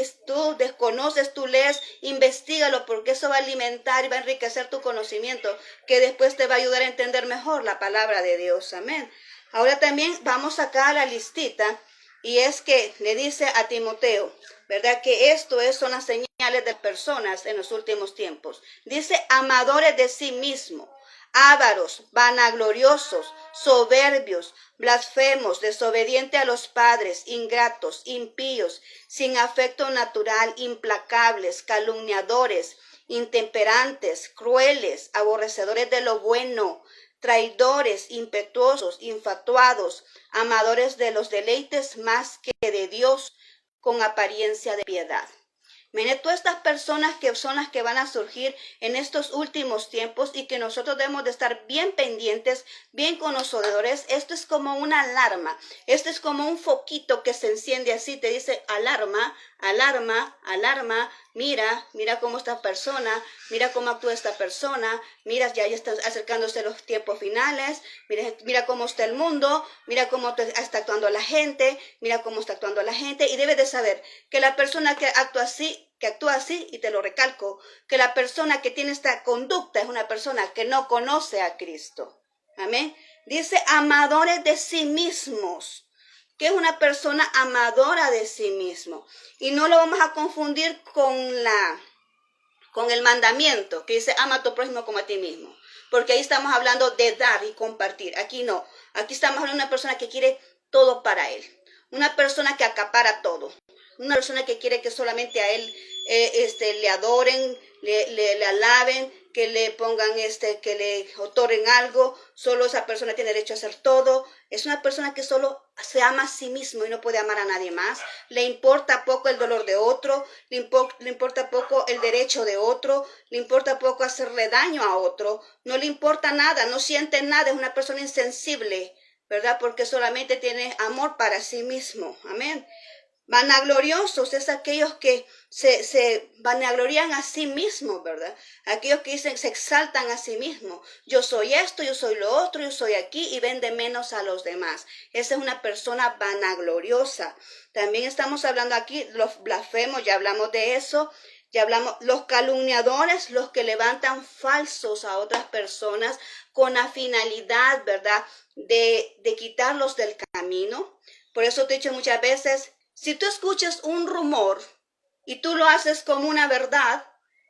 desconoces, tú lees, investígalo porque eso va a alimentar y va a enriquecer tu conocimiento, que después te va a ayudar a entender mejor la palabra de Dios. Amén. Ahora también vamos acá a la listita. Y es que le dice a Timoteo, ¿verdad? Que son las señales de personas en los últimos tiempos. Dice, amadores de sí mismo, ávaros, vanagloriosos, soberbios, blasfemos, desobedientes a los padres, ingratos, impíos, sin afecto natural, implacables, calumniadores, intemperantes, crueles, aborrecedores de lo bueno, traidores, impetuosos, infatuados, amadores de los deleites más que de Dios, con apariencia de piedad. Mire, todas estas personas que son las que van a surgir en estos últimos tiempos y que nosotros debemos de estar bien pendientes, bien conocedores. Esto es como una alarma, esto es como un foquito que se enciende así, te dice alarma, alarma, alarma, mira cómo esta persona, mira cómo actúa esta persona, mira, ya están acercándose los tiempos finales, mira cómo está el mundo, mira cómo está actuando la gente, mira cómo está actuando la gente, y debes de saber que la persona que actúa así, y te lo recalco, que la persona que tiene esta conducta es una persona que no conoce a Cristo. Amén. Dice amadores de sí mismos, que es una persona amadora de sí mismo. Y no lo vamos a confundir con el mandamiento que dice ama a tu prójimo como a ti mismo. Porque ahí estamos hablando de dar y compartir. Aquí no. Aquí estamos hablando de una persona que quiere todo para él. Una persona que acapara todo. Una persona que quiere que solamente a él le adoren, le alaben, que le pongan que le otorguen algo. Solo esa persona tiene derecho a hacer todo. Es una persona que solo se ama a sí mismo y no puede amar a nadie más. Le importa poco el dolor de otro, le importa poco el derecho de otro, le importa poco hacerle daño a otro, no le importa nada, no siente nada, es una persona insensible, ¿verdad? Porque solamente tiene amor para sí mismo. Amén. Vanagloriosos es aquellos que se vanaglorian a sí mismos, ¿verdad? Aquellos que dicen, se exaltan a sí mismos. Yo soy esto, yo soy lo otro, yo soy aquí, y ven de menos a los demás. Esa es una persona vanagloriosa. También estamos hablando aquí, los blasfemos, ya hablamos de eso. Ya hablamos, los calumniadores, los que levantan falsos a otras personas con la finalidad, ¿verdad?, de quitarlos del camino. Por eso te he dicho muchas veces, si tú escuchas un rumor y tú lo haces como una verdad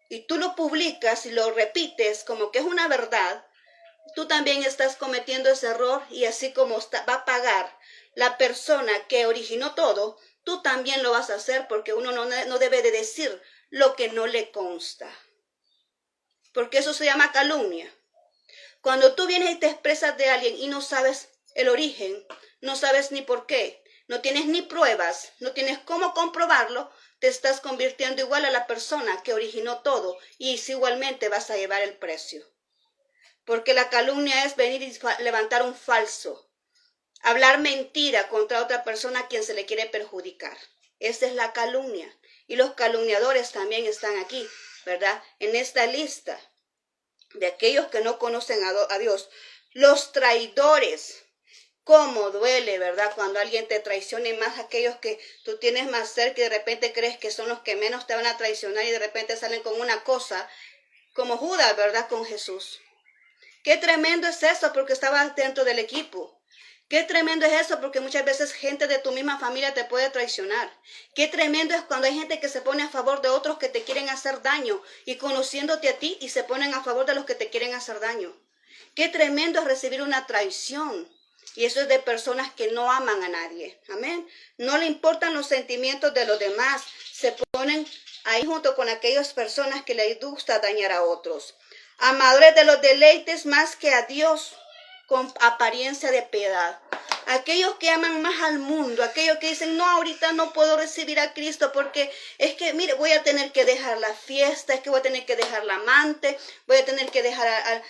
y tú lo publicas y lo repites como que es una verdad, tú también estás cometiendo ese error, y así como va a pagar la persona que originó todo, tú también lo vas a hacer, porque uno no debe de decir lo que no le consta, porque eso se llama calumnia. Cuando tú vienes y te expresas de alguien y no sabes el origen, no sabes ni por qué, no tienes ni pruebas, no tienes cómo comprobarlo, te estás convirtiendo igual a la persona que originó todo, y igualmente vas a llevar el precio. Porque la calumnia es venir y levantar un falso, hablar mentira contra otra persona a quien se le quiere perjudicar. Esa es la calumnia. Y los calumniadores también están aquí, ¿verdad?, en esta lista de aquellos que no conocen a Dios. Los traidores. Cómo duele, ¿verdad?, cuando alguien te traiciona, y más aquellos que tú tienes más cerca y de repente crees que son los que menos te van a traicionar y de repente salen con una cosa, como Judas, ¿verdad?, con Jesús. Qué tremendo es eso, porque estabas dentro del equipo. Qué tremendo es eso, porque muchas veces gente de tu misma familia te puede traicionar. Qué tremendo es cuando hay gente que se pone a favor de otros que te quieren hacer daño, y conociéndote a ti, y se ponen a favor de los que te quieren hacer daño. Qué tremendo es recibir una traición. Y eso es de personas que no aman a nadie. Amén. No le importan los sentimientos de los demás. Se ponen ahí junto con aquellas personas que les gusta dañar a otros. Amadores de los deleites más que a Dios, con apariencia de piedad. Aquellos que aman más al mundo, aquellos que dicen, no, ahorita no puedo recibir a Cristo porque es que, mire, voy a tener que dejar la fiesta, es que voy a tener que dejar la amante, voy a tener que dejar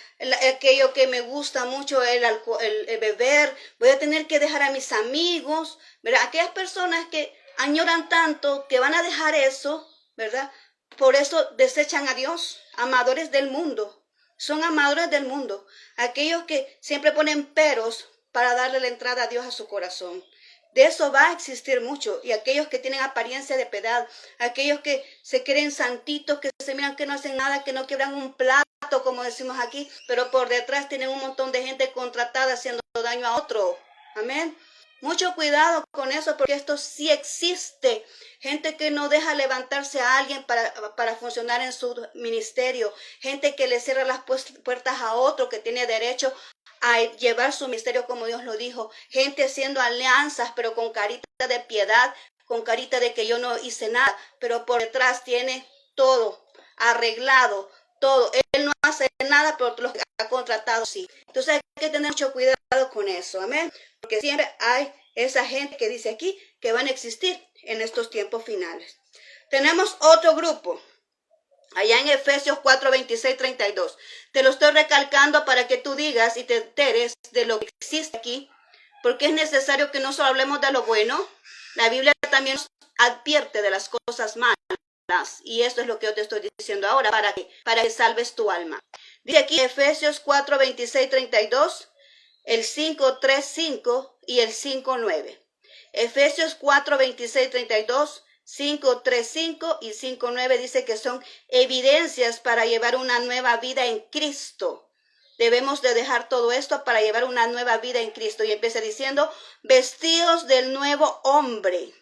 aquello que me gusta mucho, el beber, voy a tener que dejar a mis amigos, ¿verdad? Aquellas personas que añoran tanto que van a dejar eso, ¿verdad? Por eso desechan a Dios, amadores del mundo. Son amadores del mundo, aquellos que siempre ponen peros para darle la entrada a Dios a su corazón. De eso va a existir mucho. Y aquellos que tienen apariencia de piedad, aquellos que se creen santitos, que se miran que no hacen nada, que no quiebran un plato, como decimos aquí, pero por detrás tienen un montón de gente contratada haciendo daño a otro. Amén. Mucho cuidado con eso, porque esto sí existe. Gente que no deja levantarse a alguien para funcionar en su ministerio. Gente que le cierra las puertas a otro que tiene derecho a llevar su ministerio como Dios lo dijo. Gente haciendo alianzas, pero con carita de piedad, con carita de que yo no hice nada, pero por detrás tiene todo arreglado, todo. Él no hace nada, pero los que ha contratado sí. Entonces hay que tener mucho cuidado con eso, amén. Porque siempre hay esa gente que dice aquí que van a existir en estos tiempos finales. Tenemos otro grupo, allá en Efesios 4, 26, 32. Te lo estoy recalcando para que tú digas y te enteres de lo que existe aquí, porque es necesario que no solo hablemos de lo bueno, la Biblia también nos advierte de las cosas malas. Y esto es lo que yo te estoy diciendo ahora, para que salves tu alma. Dice aquí Efesios 4, 26, 32, el 5, 3, 5 y el 5, 9. Efesios 4, 26, 32, 5, 3, 5 y 5, 9 dice que son evidencias para llevar una nueva vida en Cristo. Debemos de dejar todo esto para llevar una nueva vida en Cristo. Y empieza diciendo, vestidos del nuevo hombre.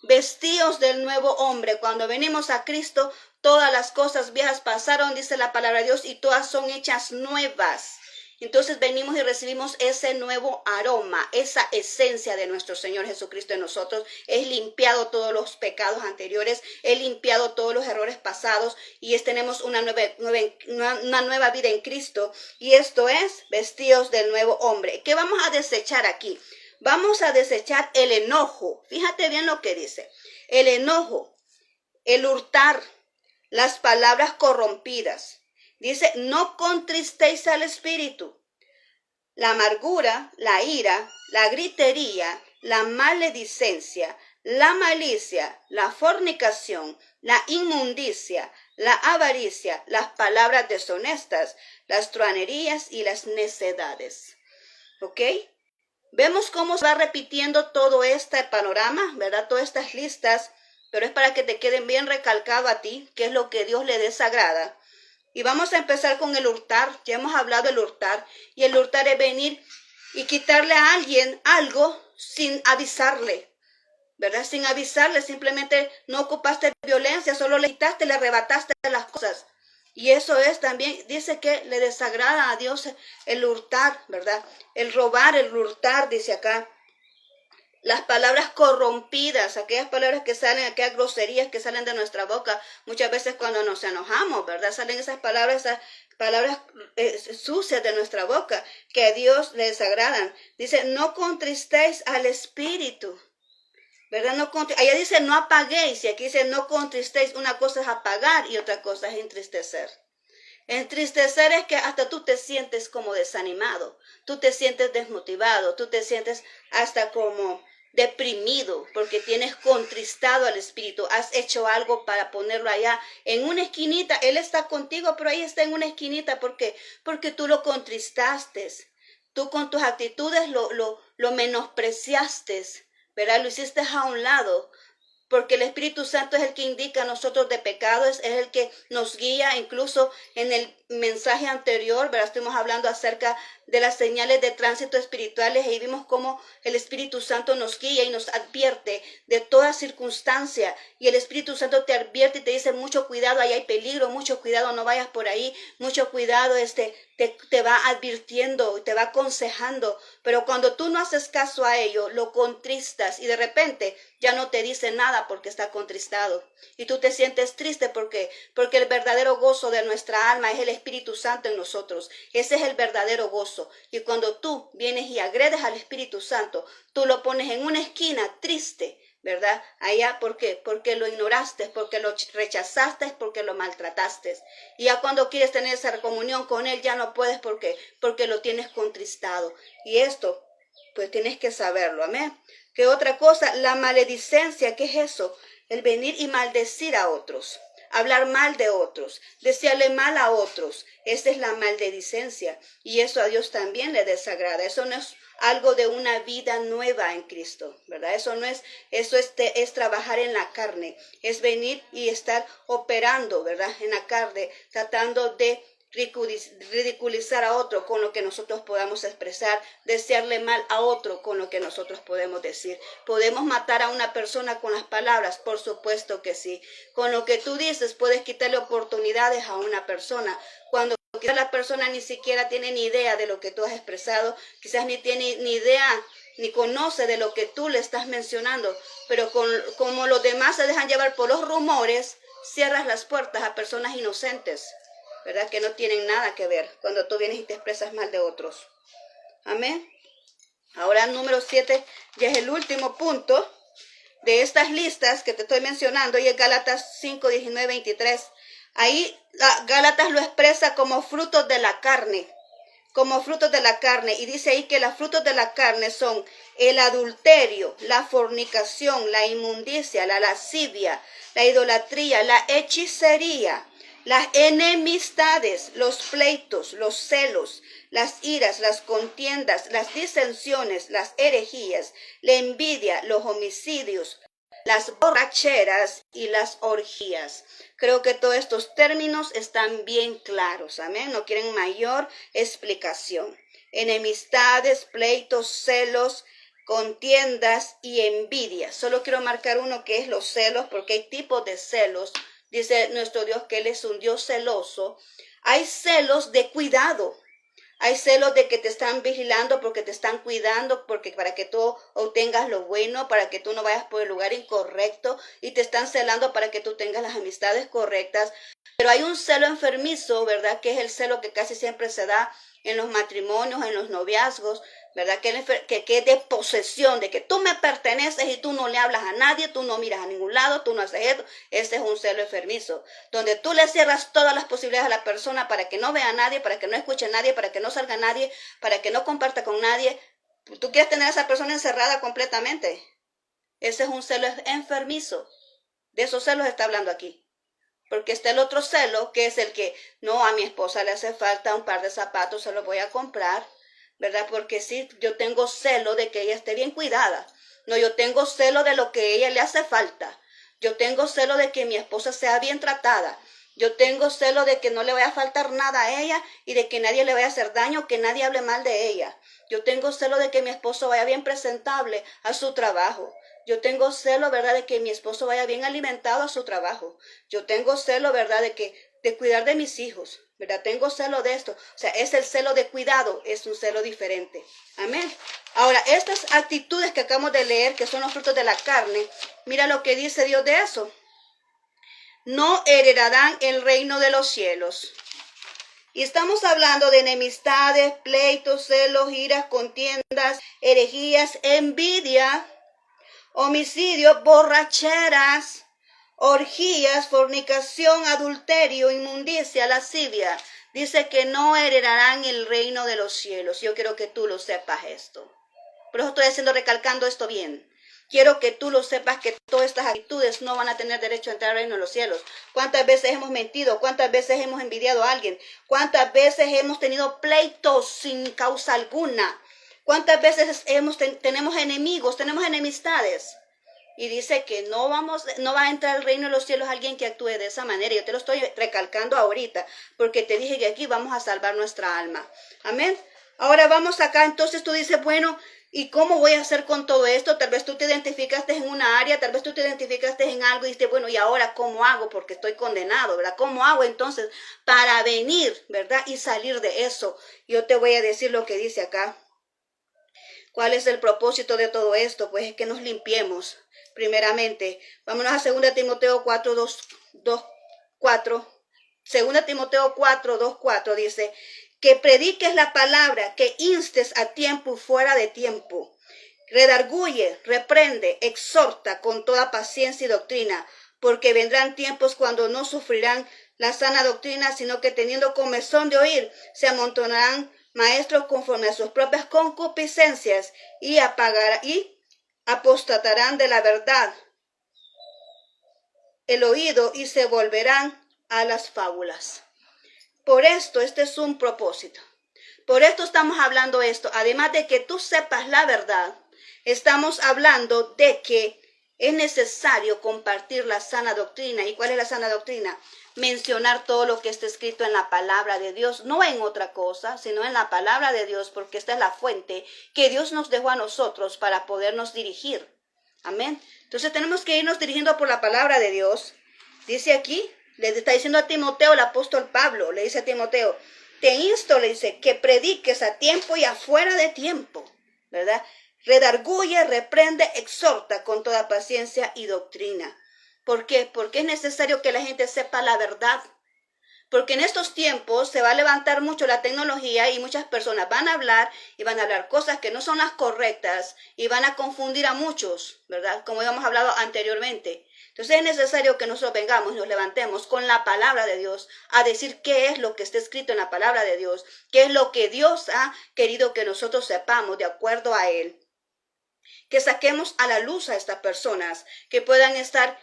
Vestidos del nuevo hombre. Cuando venimos a Cristo, todas las cosas viejas pasaron, dice la palabra de Dios, y todas son hechas nuevas. Entonces venimos y recibimos ese nuevo aroma, esa esencia de nuestro Señor Jesucristo en nosotros. Es limpiado todos los pecados anteriores, es limpiado todos los errores pasados y tenemos una nueva vida en Cristo. Y esto es vestidos del nuevo hombre. ¿Qué vamos a desechar aquí? Vamos a desechar el enojo. Fíjate bien lo que dice. El enojo, el hurtar, las palabras corrompidas. Dice, no contristéis al espíritu. La amargura, la ira, la gritería, la maledicencia, la malicia, la fornicación, la inmundicia, la avaricia, las palabras deshonestas, las truanerías y las necedades. ¿Ok? Vemos cómo se va repitiendo todo este panorama, ¿verdad? Todas estas listas, pero es para que te queden bien recalcado a ti, qué es lo que Dios le desagrada. Y vamos a empezar con el hurtar. Ya hemos hablado del hurtar. Y el hurtar es venir y quitarle a alguien algo sin avisarle, ¿verdad? Sin avisarle, simplemente no ocupaste violencia, solo le quitaste, le arrebataste las cosas. Y eso es también, dice que le desagrada a Dios el hurtar, ¿verdad? El robar, el hurtar, dice acá. Las palabras corrompidas, aquellas palabras que salen, aquellas groserías que salen de nuestra boca, muchas veces cuando nos enojamos, ¿verdad? Salen esas palabras sucias de nuestra boca, que a Dios le desagradan. Dice, no contristéis al espíritu, ¿verdad? Allá dice, no apaguéis, y aquí dice, no contristéis. Una cosa es apagar y otra cosa es entristecer. Entristecer es que hasta tú te sientes como desanimado, tú te sientes desmotivado, tú te sientes hasta como deprimido porque tienes contristado al espíritu, has hecho algo para ponerlo allá en una esquinita. Él está contigo, pero ahí está en una esquinita. ¿Por qué? Porque tú lo contristaste, tú con tus actitudes lo menospreciaste, ¿verdad? Lo hiciste a un lado. Porque el Espíritu Santo es el que indica a nosotros de pecados, es el que nos guía. Incluso en el mensaje anterior, ¿verdad? Estuvimos hablando acerca de las señales de tránsito espirituales y vimos cómo el Espíritu Santo nos guía y nos advierte de toda circunstancia. Y el Espíritu Santo te advierte y te dice, mucho cuidado, ahí hay peligro, mucho cuidado, no vayas por ahí, mucho cuidado, te va advirtiendo, te va aconsejando. Pero cuando tú no haces caso a ello, lo contristas y de repente ya no te dice nada porque está contristado. Y tú te sientes triste porque el verdadero gozo de nuestra alma es el Espíritu Santo en nosotros. Ese es el verdadero gozo. Y cuando tú vienes y agredes al Espíritu Santo, tú lo pones en una esquina triste, ¿verdad? Allá, ¿por qué? Porque lo ignoraste, porque lo rechazaste, porque lo maltrataste. Y ya cuando quieres tener esa comunión con Él, ya no puedes. ¿Por qué? Porque lo tienes contristado. Y esto, pues tienes que saberlo, amén. ¿Qué otra cosa? La maledicencia, ¿qué es eso? El venir y maldecir a otros. Hablar mal de otros, desearle mal a otros. Esa es la maledicencia. Y eso a Dios también le desagrada. Eso no es algo de una vida nueva en Cristo, ¿verdad? Eso es trabajar en la carne. Es venir y estar operando, ¿verdad? En la carne, tratando de ridiculizar a otro con lo que nosotros podamos expresar, desearle mal a otro con lo que nosotros podemos decir. ¿Podemos matar a una persona con las palabras? Por supuesto que sí. Con lo que tú dices puedes quitarle oportunidades a una persona, cuando quizás la persona ni siquiera tiene ni idea de lo que tú has expresado, quizás ni tiene ni idea ni conoce de lo que tú le estás mencionando, pero como los demás se dejan llevar por los rumores, cierras las puertas a personas inocentes, ¿verdad? Que no tienen nada que ver cuando tú vienes y te expresas mal de otros. Amén. Ahora número 7 ya es el último punto de estas listas que te estoy mencionando, y es Gálatas 5, 19, 23. Ahí Gálatas lo expresa como frutos de la carne, como frutos de la carne, y dice ahí que los frutos de la carne son el adulterio, la fornicación, la inmundicia, la lascivia, la idolatría, la hechicería, las enemistades, los pleitos, los celos, las iras, las contiendas, las disensiones, las herejías, la envidia, los homicidios, las borracheras y las orgías. Creo que todos estos términos están bien claros, amén, no quieren mayor explicación. Enemistades, pleitos, celos, contiendas y envidia. Solo quiero marcar uno, que es los celos, porque hay tipos de celos. Dice nuestro Dios que Él es un Dios celoso. Hay celos de cuidado. Hay celos de que te están vigilando, porque te están cuidando, porque para que tú obtengas lo bueno, para que tú no vayas por el lugar incorrecto, y te están celando para que tú tengas las amistades correctas. Pero hay un celo enfermizo, ¿verdad? Que es el celo que casi siempre se da en los matrimonios, en los noviazgos, ¿verdad? Que es de posesión, de que tú me perteneces y tú no le hablas a nadie, tú no miras a ningún lado, tú no haces esto. Ese es un celo enfermizo, donde tú le cierras todas las posibilidades a la persona para que no vea a nadie, para que no escuche a nadie, para que no salga a nadie, para que no comparta con nadie. Tú quieres tener a esa persona encerrada completamente. Ese es un celo enfermizo. De esos celos está hablando aquí. Porque está el otro celo, que es el que, no, a mi esposa le hace falta un par de zapatos, se los voy a comprar, ¿verdad? Porque sí, yo tengo celo de que ella esté bien cuidada. No, yo tengo celo de lo que a ella le hace falta. Yo tengo celo de que mi esposa sea bien tratada. Yo tengo celo de que no le vaya a faltar nada a ella y de que nadie le vaya a hacer daño, que nadie hable mal de ella. Yo tengo celo de que mi esposo vaya bien presentable a su trabajo. Yo tengo celo, ¿verdad?, de que mi esposo vaya bien alimentado a su trabajo. Yo tengo celo, ¿verdad?, de cuidar de mis hijos, ¿verdad? Tengo celo de esto. O sea, es el celo de cuidado, es un celo diferente. Amén. Ahora, estas actitudes que acabamos de leer, que son los frutos de la carne, mira lo que dice Dios de eso. No heredarán el reino de los cielos. Y estamos hablando de enemistades, pleitos, celos, iras, contiendas, herejías, envidia, homicidios, borracheras, orgías, fornicación, adulterio, inmundicia, lascivia. Dice que no heredarán el reino de los cielos. Yo quiero que tú lo sepas esto. Por eso estoy recalcando esto bien. Quiero que tú lo sepas, que todas estas actitudes no van a tener derecho a entrar al reino de los cielos. ¿Cuántas veces hemos mentido? ¿Cuántas veces hemos envidiado a alguien? ¿Cuántas veces hemos tenido pleitos sin causa alguna? ¿Cuántas veces tenemos enemigos, tenemos enemistades? Y dice que no va a entrar al reino de los cielos alguien que actúe de esa manera. Yo te lo estoy recalcando ahorita, porque te dije que aquí vamos a salvar nuestra alma. Amén. Ahora vamos acá, entonces tú dices, bueno, ¿y cómo voy a hacer con todo esto? Tal vez tú te identificaste en una área, tal vez tú te identificaste en algo y dices, bueno, ¿y ahora cómo hago? Porque estoy condenado, ¿verdad? ¿Cómo hago entonces para venir, ¿verdad? Y salir de eso. Yo te voy a decir lo que dice acá. ¿Cuál es el propósito de todo esto? Pues es que nos limpiemos. Primeramente, vámonos a 2 Timoteo 4, 2, 4. 2 Timoteo 4, 2, 4 dice, que prediques la palabra, que instes a tiempo y fuera de tiempo. Redarguye, reprende, exhorta con toda paciencia y doctrina, porque vendrán tiempos cuando no sufrirán la sana doctrina, sino que teniendo comezón de oír, se amontonarán maestros conforme a sus propias concupiscencias y apostatarán de la verdad el oído y se volverán a las fábulas. Por esto, este es un propósito. Por esto estamos hablando esto. Además de que tú sepas la verdad, estamos hablando de que es necesario compartir la sana doctrina. ¿Y cuál es la sana doctrina? mencionar todo lo que está escrito en la palabra de Dios, no en otra cosa, sino en la palabra de Dios, porque esta es la fuente que Dios nos dejó a nosotros para podernos dirigir. Amén. Entonces tenemos que irnos dirigiendo por la palabra de Dios. Dice aquí, le está diciendo a Timoteo, el apóstol Pablo, le dice a Timoteo, te insto, le dice, que prediques a tiempo y afuera de tiempo, ¿verdad? Redarguye, reprende, exhorta con toda paciencia y doctrina. ¿Por qué? Porque es necesario que la gente sepa la verdad. Porque en estos tiempos se va a levantar mucho la tecnología y muchas personas van a hablar y van a hablar cosas que no son las correctas y van a confundir a muchos, ¿verdad? Como habíamos hablado anteriormente. Entonces es necesario que nosotros vengamos y nos levantemos con la palabra de Dios a decir qué es lo que está escrito en la palabra de Dios, qué es lo que Dios ha querido que nosotros sepamos de acuerdo a Él. Que saquemos a la luz a estas personas que puedan estar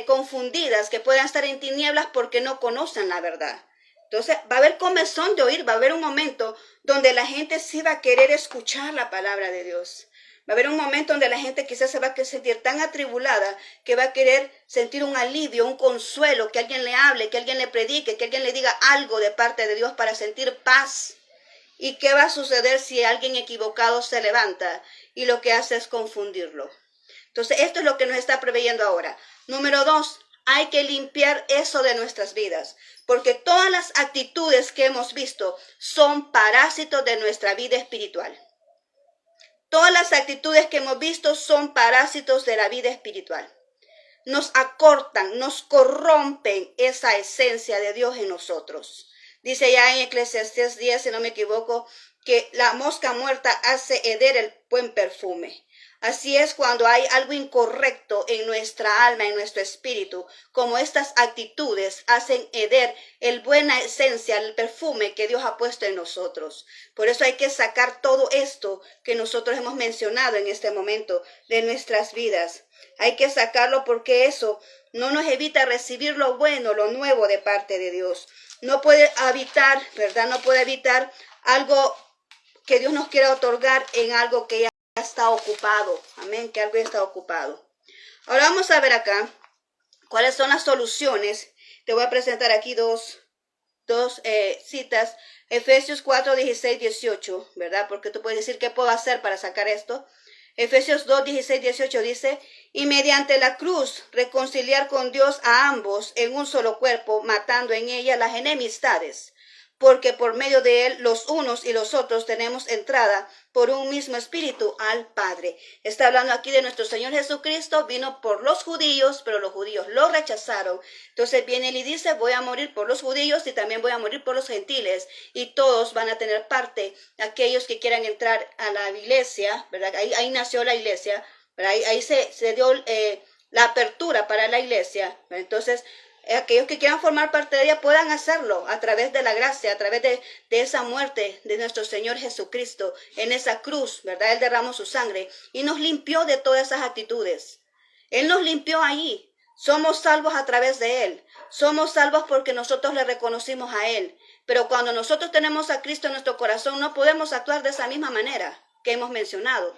confundidas, que puedan estar en tinieblas porque no conocen la verdad. Entonces va a haber comezón de oír, va a haber un momento donde la gente sí va a querer escuchar la palabra de Dios. Va a haber un momento donde la gente quizás se va a sentir tan atribulada que va a querer sentir un alivio, un consuelo, que alguien le hable, que alguien le predique, que alguien le diga algo de parte de Dios para sentir paz. ¿Y qué va a suceder si alguien equivocado se levanta y lo que hace es confundirlo? Entonces, esto es lo que nos está preveyendo ahora. Número 2, hay que limpiar eso de nuestras vidas, porque todas las actitudes que hemos visto son parásitos de nuestra vida espiritual. Todas las actitudes que hemos visto son parásitos de la vida espiritual. Nos acortan, nos corrompen esa esencia de Dios en nosotros. Dice ya en Eclesiastés 10, si no me equivoco, que la mosca muerta hace heder el buen perfume. Así es cuando hay algo incorrecto en nuestra alma, en nuestro espíritu, como estas actitudes hacen heder el buena esencia, el perfume que Dios ha puesto en nosotros. Por eso hay que sacar todo esto que nosotros hemos mencionado en este momento de nuestras vidas. Hay que sacarlo porque eso no nos evita recibir lo bueno, lo nuevo de parte de Dios. No puede evitar, ¿verdad? No puede evitar algo que Dios nos quiera otorgar en algo que ya está ocupado. Amén, que algo ya está ocupado. Ahora vamos a ver acá cuáles son las soluciones. Te voy a presentar aquí dos citas. Efesios 4, 16, 18, ¿verdad? Porque tú puedes decir, ¿qué puedo hacer para sacar esto? Efesios 2, 16, 18 dice, y mediante la cruz reconciliar con Dios a ambos en un solo cuerpo, matando en ella las enemistades. Porque por medio de él los unos y los otros tenemos entrada por un mismo espíritu al Padre. Está hablando aquí de nuestro Señor Jesucristo, vino por los judíos, pero los judíos lo rechazaron. Entonces viene él y dice, voy a morir por los judíos y también voy a morir por los gentiles. Y todos van a tener parte, aquellos que quieran entrar a la iglesia, ¿verdad? Ahí nació la iglesia, ¿verdad? Ahí se dio la apertura para la iglesia, ¿verdad? Entonces, aquellos que quieran formar parte de ella puedan hacerlo a través de la gracia, a través de esa muerte de nuestro Señor Jesucristo en esa cruz, ¿verdad? Él derramó su sangre y nos limpió de todas esas actitudes. Él nos limpió allí. Somos salvos a través de Él. Somos salvos porque nosotros le reconocimos a Él. Pero cuando nosotros tenemos a Cristo en nuestro corazón, no podemos actuar de esa misma manera que hemos mencionado.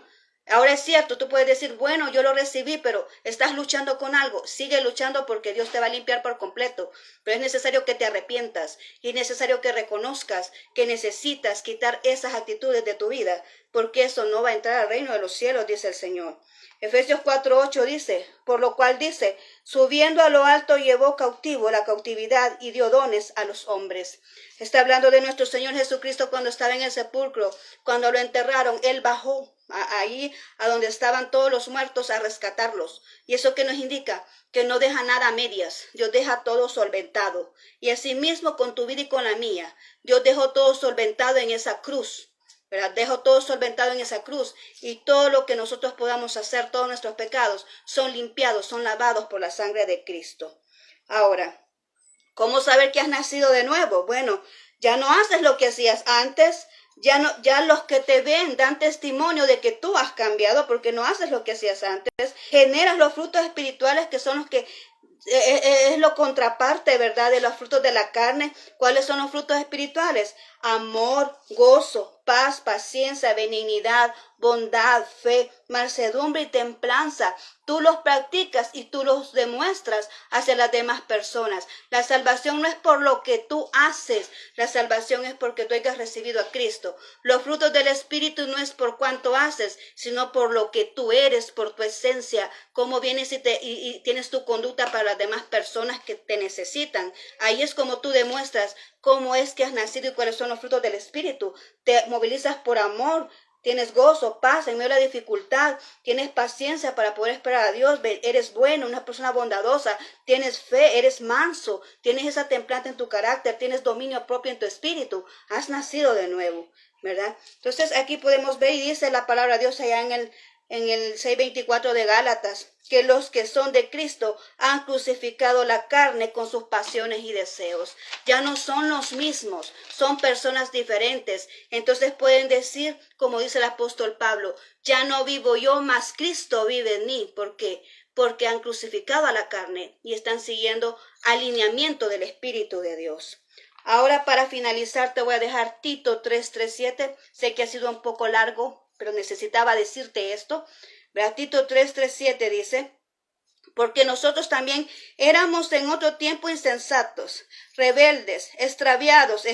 Ahora es cierto, tú puedes decir, bueno, yo lo recibí, pero estás luchando con algo. Sigue luchando porque Dios te va a limpiar por completo. Pero es necesario que te arrepientas y es necesario que reconozcas que necesitas quitar esas actitudes de tu vida, porque eso no va a entrar al reino de los cielos, dice el Señor. Efesios 4:8 dice, por lo cual dice, subiendo a lo alto llevó cautivo la cautividad y dio dones a los hombres. Está hablando de nuestro Señor Jesucristo cuando estaba en el sepulcro, cuando lo enterraron, Él bajó ahí a donde estaban todos los muertos a rescatarlos. Y eso que nos indica que no deja nada a medias, Dios deja todo solventado. Y asimismo con tu vida y con la mía, Dios dejó todo solventado en esa cruz. ¿Verdad? Dejo todo solventado en esa cruz y todo lo que nosotros podamos hacer, todos nuestros pecados son limpiados, son lavados por la sangre de Cristo. Ahora, ¿cómo saber que has nacido de nuevo? Bueno, ya no haces lo que hacías antes, ya los que te ven dan testimonio de que tú has cambiado porque no haces lo que hacías antes. Generas los frutos espirituales que son los que es lo contraparte, ¿verdad? De los frutos de la carne. ¿Cuáles son los frutos espirituales? amor, gozo, paz, paciencia, benignidad, bondad, fe, mansedumbre y templanza. Tú los practicas y tú los demuestras hacia las demás personas. La salvación no es por lo que tú haces, la salvación es porque tú hayas recibido a Cristo. Los frutos del Espíritu no es por cuánto haces, sino por lo que tú eres, por tu esencia, cómo vienes y tienes tu conducta para las demás personas que te necesitan. Ahí es como tú demuestras cómo es que has nacido y cuáles son los frutos del Espíritu. Te movilizas por amor, tienes gozo, paz en medio de la dificultad, tienes paciencia para poder esperar a Dios, eres bueno, una persona bondadosa, tienes fe, eres manso, tienes esa templanza en tu carácter, tienes dominio propio en tu espíritu, has nacido de nuevo, ¿verdad? Entonces aquí podemos ver y dice la palabra de Dios allá en el 6:24 de Gálatas, que los que son de Cristo han crucificado la carne con sus pasiones y deseos. Ya no son los mismos, son personas diferentes. Entonces pueden decir, como dice el apóstol Pablo, ya no vivo yo, mas Cristo vive en mí. ¿Por qué? Porque han crucificado a la carne y están siguiendo alineamiento del Espíritu de Dios. Ahora para finalizar te voy a dejar Tito 3:37. Sé que ha sido un poco largo, pero necesitaba decirte esto. Tito 3:37 dice, porque nosotros también éramos en otro tiempo insensatos, rebeldes, extraviados,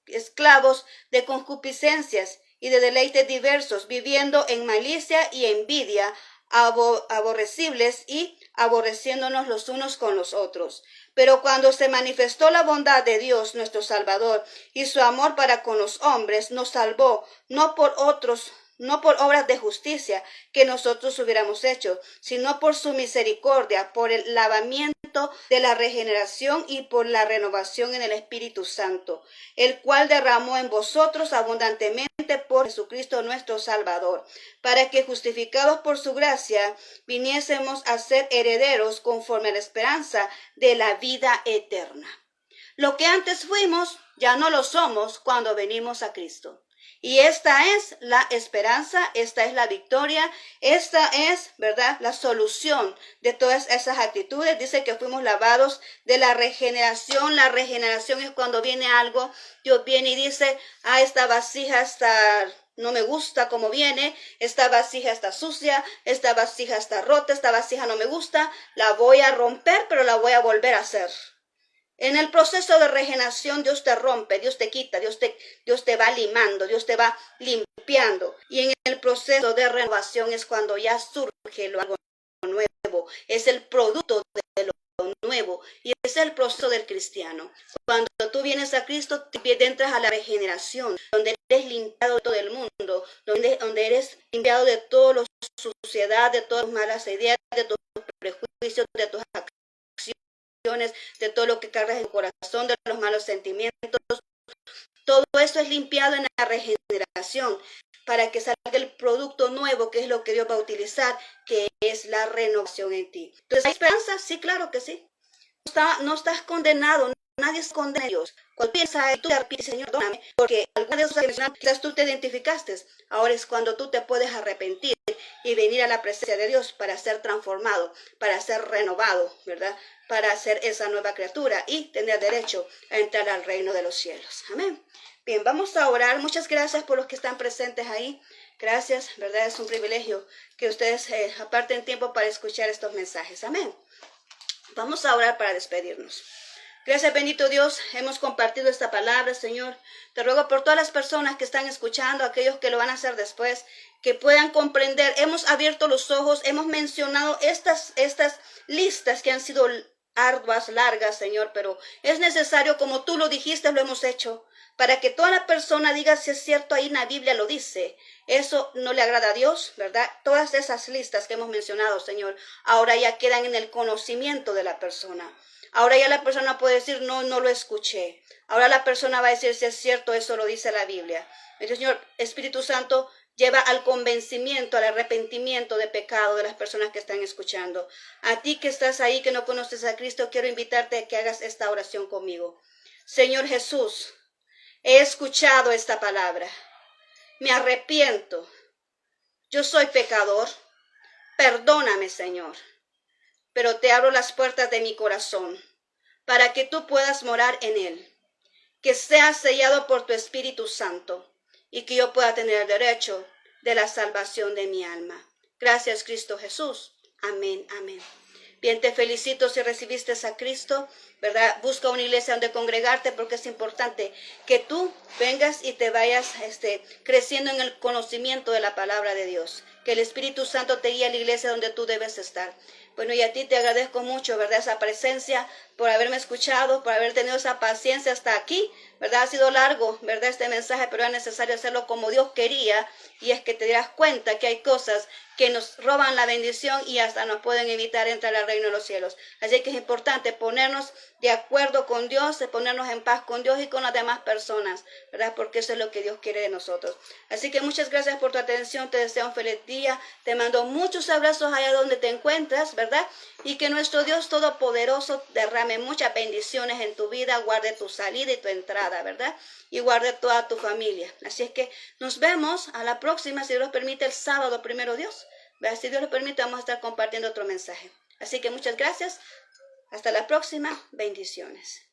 esclavos de concupiscencias y de deleites diversos, viviendo en malicia y envidia, aborrecibles y aborreciéndonos los unos con los otros. Pero cuando se manifestó la bondad de Dios nuestro Salvador y su amor para con los hombres, nos salvó, no por obras de justicia que nosotros hubiéramos hecho, sino por su misericordia, por el lavamiento de la regeneración y por la renovación en el Espíritu Santo, el cual derramó en vosotros abundantemente por Jesucristo nuestro Salvador, para que justificados por su gracia viniésemos a ser herederos conforme a la esperanza de la vida eterna. Lo que antes fuimos, ya no lo somos cuando venimos a Cristo. Y esta es la esperanza, esta es la victoria, esta es, ¿verdad?, la solución de todas esas actitudes. Dice que fuimos lavados de la regeneración. La regeneración es cuando viene algo, Dios viene y dice, esta vasija no me gusta como viene, esta vasija está sucia, esta vasija está rota, esta vasija no me gusta, la voy a romper, pero la voy a volver a hacer. En el proceso de regeneración Dios te rompe, Dios te quita, Dios te va limando, Dios te va limpiando. Y en el proceso de renovación es cuando ya surge lo algo nuevo, es el producto de lo nuevo y es el proceso del cristiano. Cuando tú vienes a Cristo, entras a la regeneración, donde eres limpiado de todo el mundo, donde eres limpiado de toda la suciedad, de todas las malas ideas, de tus prejuicios, de tus acciones, de todo lo que cargas en tu corazón, de los malos sentimientos. Todo eso es limpiado en la regeneración para que salga el producto nuevo, que es lo que Dios va a utilizar, que es la renovación en ti. Entonces, ¿hay esperanza? Sí, claro que sí. No estás condenado, nadie se condena a Dios. Cuando piensas, tú te arrepientes, Señor, perdóname, porque alguna de esas cosas quizás tú te identificaste. Ahora es cuando tú te puedes arrepentir y venir a la presencia de Dios para ser transformado, para ser renovado, ¿verdad? Para ser esa nueva criatura y tener derecho a entrar al reino de los cielos. Amén. Bien, vamos a orar. Muchas gracias por los que están presentes ahí. Gracias, ¿verdad? Es un privilegio que ustedes aparten tiempo para escuchar estos mensajes. Amén. Vamos a orar para despedirnos. Gracias, bendito Dios, hemos compartido esta palabra, Señor. Te ruego por todas las personas que están escuchando, aquellos que lo van a hacer después, que puedan comprender. Hemos abierto los ojos, hemos mencionado estas listas que han sido arduas, largas, Señor, pero es necesario, como tú lo dijiste, lo hemos hecho, para que toda la persona diga si es cierto, ahí en la Biblia lo dice. Eso no le agrada a Dios, ¿verdad? Todas esas listas que hemos mencionado, Señor, ahora ya quedan en el conocimiento de la persona. Ahora ya la persona puede decir, no lo escuché. Ahora la persona va a decir si es cierto, eso lo dice la Biblia. Entonces, Señor, Espíritu Santo, lleva al convencimiento, al arrepentimiento de pecado de las personas que están escuchando. A ti que estás ahí, que no conoces a Cristo, quiero invitarte a que hagas esta oración conmigo. Señor Jesús, he escuchado esta palabra. Me arrepiento. Yo soy pecador. Perdóname, Señor. Pero te abro las puertas de mi corazón para que tú puedas morar en él. que sea sellado por tu Espíritu Santo y que yo pueda tener el derecho de la salvación de mi alma. Gracias, Cristo Jesús. Amén, amén. Bien, te felicito si recibiste a Cristo, ¿verdad? Busca una iglesia donde congregarte porque es importante que tú vengas y te vayas creciendo en el conocimiento de la palabra de Dios. Que el Espíritu Santo te guíe a la iglesia donde tú debes estar. Bueno, y a ti te agradezco mucho, ¿verdad? Esa presencia, por haberme escuchado, por haber tenido esa paciencia hasta aquí, ¿verdad? Ha sido largo, ¿verdad? Este mensaje, pero es necesario hacerlo como Dios quería, y es que te das cuenta que hay cosas que nos roban la bendición y hasta nos pueden evitar entrar al reino de los cielos. Así que es importante ponernos de acuerdo con Dios, ponernos en paz con Dios y con las demás personas, ¿verdad? Porque eso es lo que Dios quiere de nosotros. Así que muchas gracias por tu atención, te deseo un feliz día, te mando muchos abrazos allá donde te encuentras, ¿verdad? Y que nuestro Dios Todopoderoso derrame muchas bendiciones en tu vida, guarde tu salida y tu entrada, ¿verdad? Y guarde toda tu familia. Así es que nos vemos a la próxima, si Dios nos permite, el sábado, primero Dios. Si Dios lo permite, vamos a estar compartiendo otro mensaje. Así que muchas gracias. Hasta la próxima. Bendiciones.